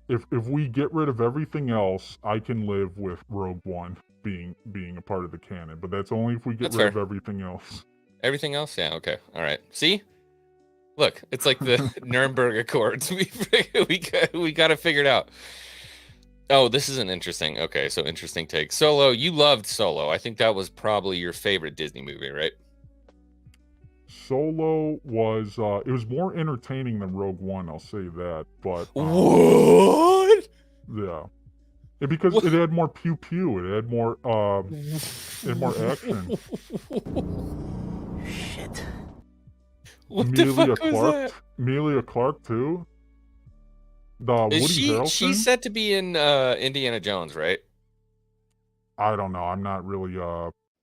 If we get rid of everything else, I can live with Rogue One being a part of the canon. But that's only if we get rid of everything else. Everything else? Yeah, okay. All right. See? Look, it's like the Nuremberg Accords. We got it figured out. Oh, this is an interesting. Okay, so interesting take. Solo, you loved Solo. I think that was probably your favorite Disney movie, right? Solo was it was more entertaining than Rogue One, I'll say that. But what? Yeah, because it had more pew pew. It had more action. Shit. What the fuck was that? Amelia Clark too. Woody Harrelson. She's set to be in Indiana Jones, right? I don't know. I'm not really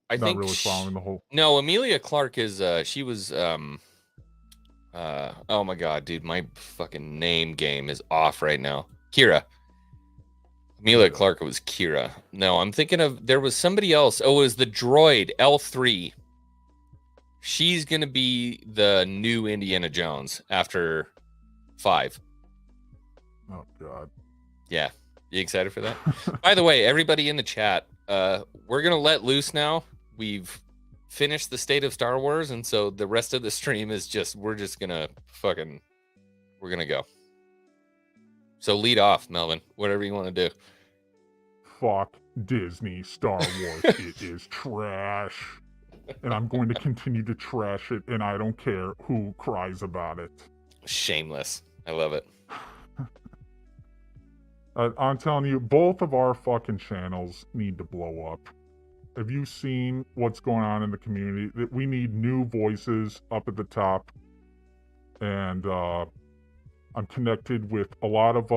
I think really following the whole. No, Amelia Clark is she was oh my god, dude, my fucking name game is off right now. Kira. Amelia Clark was Kira. No, I'm thinking of there was somebody else. Oh, it was the droid L3. She's gonna be the new Indiana Jones after 5. Oh God. Yeah. You excited for that? By the way, everybody in the chat, we're gonna let loose now. We've finished the state of Star Wars, and so the rest of the stream is we're gonna go. So lead off, Melvin. Whatever you want to do. Fuck Disney Star Wars. It is trash. And I'm going to continue to trash it, and I don't care who cries about it. Shameless. I love it. I'm telling you, both of our fucking channels need to blow up. Have you seen what's going on in the community? That we need new voices up at the top. And I'm connected with a lot of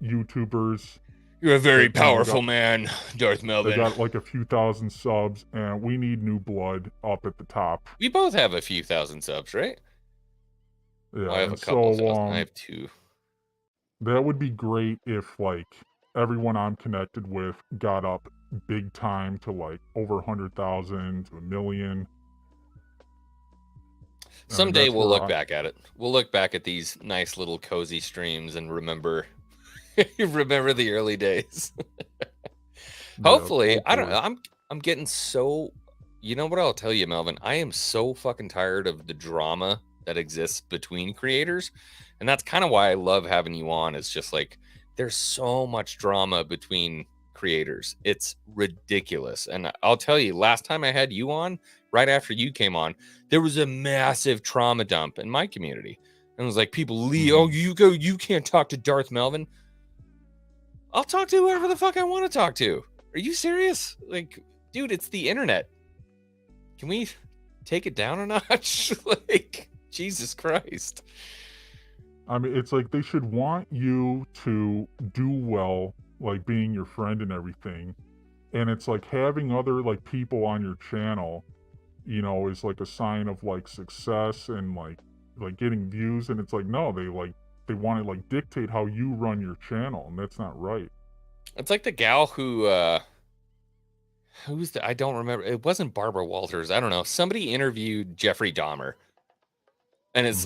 YouTubers. You're a very powerful man, Darth Melvin. They got like a few thousand subs, and we need new blood up at the top. We both have a few thousand subs, right? Yeah, I have a couple thousand. I have 2. That would be great if, like, everyone I'm connected with got up big time to, like, over 100,000 to 1 million. Someday we'll look back at it. We'll look back at these nice little cozy streams and remember remember the early days. Hopefully. I don't know. I'm getting so... You know what I'll tell you, Melvin? I am so fucking tired of the drama that exists between creators. And that's kind of why I love having you on. It's just like, there's so much drama between creators. It's ridiculous. And I'll tell you, last time I had you on, right after you came on, there was a massive trauma dump in my community. And it was like, people, Leo, you can't talk to Darth Melvin. I'll talk to whoever the fuck I want to talk to. Are you serious? Like, dude, it's the internet. Can we take it down a notch? Like, Jesus Christ. I mean, it's like they should want you to do well, like being your friend and everything. And it's like having other like people on your channel, you know, is like a sign of like success and like getting views. And it's like, no, they want to like dictate how you run your channel, and that's not right. It's like the gal who I don't remember. It wasn't Barbara Walters. I don't know. Somebody interviewed Jeffrey Dahmer. And it's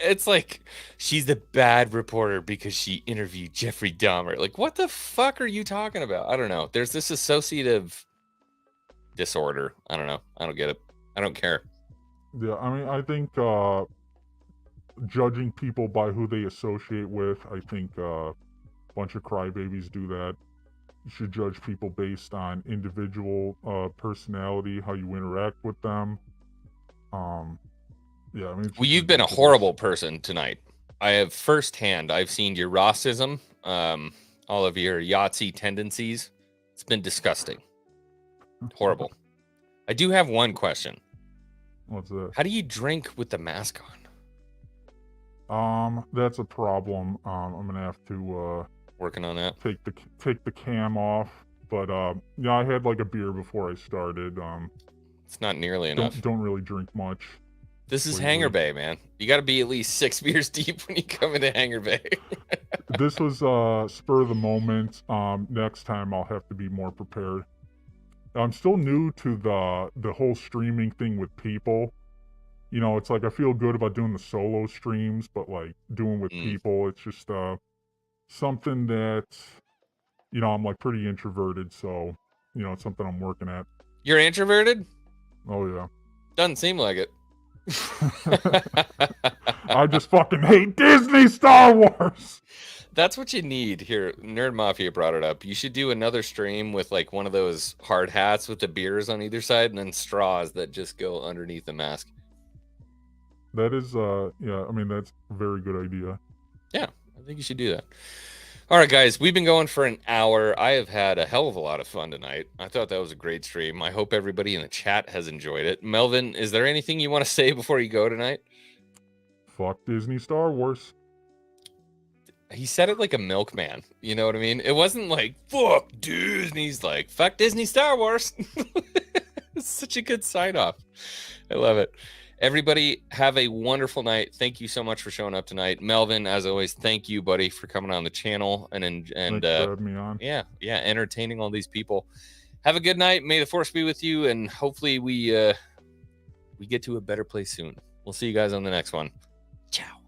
it's like she's the bad reporter because she interviewed Jeffrey Dahmer. Like, what the fuck are you talking about? I don't know. There's this associative disorder. I don't know. I don't get it. I don't care. Yeah, I mean, I think judging people by who they associate with, I think a bunch of crybabies do that. You should judge people based on individual personality, how you interact with them. Yeah, I mean, well, you've been a horrible person tonight. I have firsthand. I've seen your Rossism, all of your Yahtzee tendencies. It's been disgusting, horrible. I do have one question. What's that? How do you drink with the mask on? That's a problem. I'm gonna have to working on that. Take the cam off. But yeah, I had like a beer before I started. It's not nearly enough. Don't really drink much. This is Hangar Bay, man. You got to be at least 6 beers deep when you come into Hangar Bay. This was spur of the moment. Next time I'll have to be more prepared. I'm still new to the whole streaming thing with people. You know, it's like I feel good about doing the solo streams, but like doing with people, it's just something that, you know, I'm like pretty introverted, so, you know, it's something I'm working at. You're introverted? Oh, yeah. Doesn't seem like it. I just fucking hate Disney Star Wars. That's what you need here. Nerd Mafia brought it up. You should do another stream with like one of those hard hats with the beers on either side and then straws that just go underneath the mask. That is, yeah, I mean, that's a very good idea. Yeah, I think you should do that. All right, guys, we've been going for an hour. I have had a hell of a lot of fun tonight. I thought that was a great stream. I hope everybody in the chat has enjoyed it. Melvin, is there anything you want to say before you go tonight? Fuck Disney Star Wars. He said it like a milkman. You know what I mean? It wasn't like, fuck Disney. He's like, fuck Disney Star Wars. It's such a good sign-off. I love it. Everybody, have a wonderful night. Thank you so much for showing up tonight. Melvin, as always, thank you, buddy, for coming on the channel and Thanks for having me on. Yeah, entertaining all these people. Have a good night. May the force be with you, and hopefully we get to a better place soon. We'll see you guys on the next one. Ciao.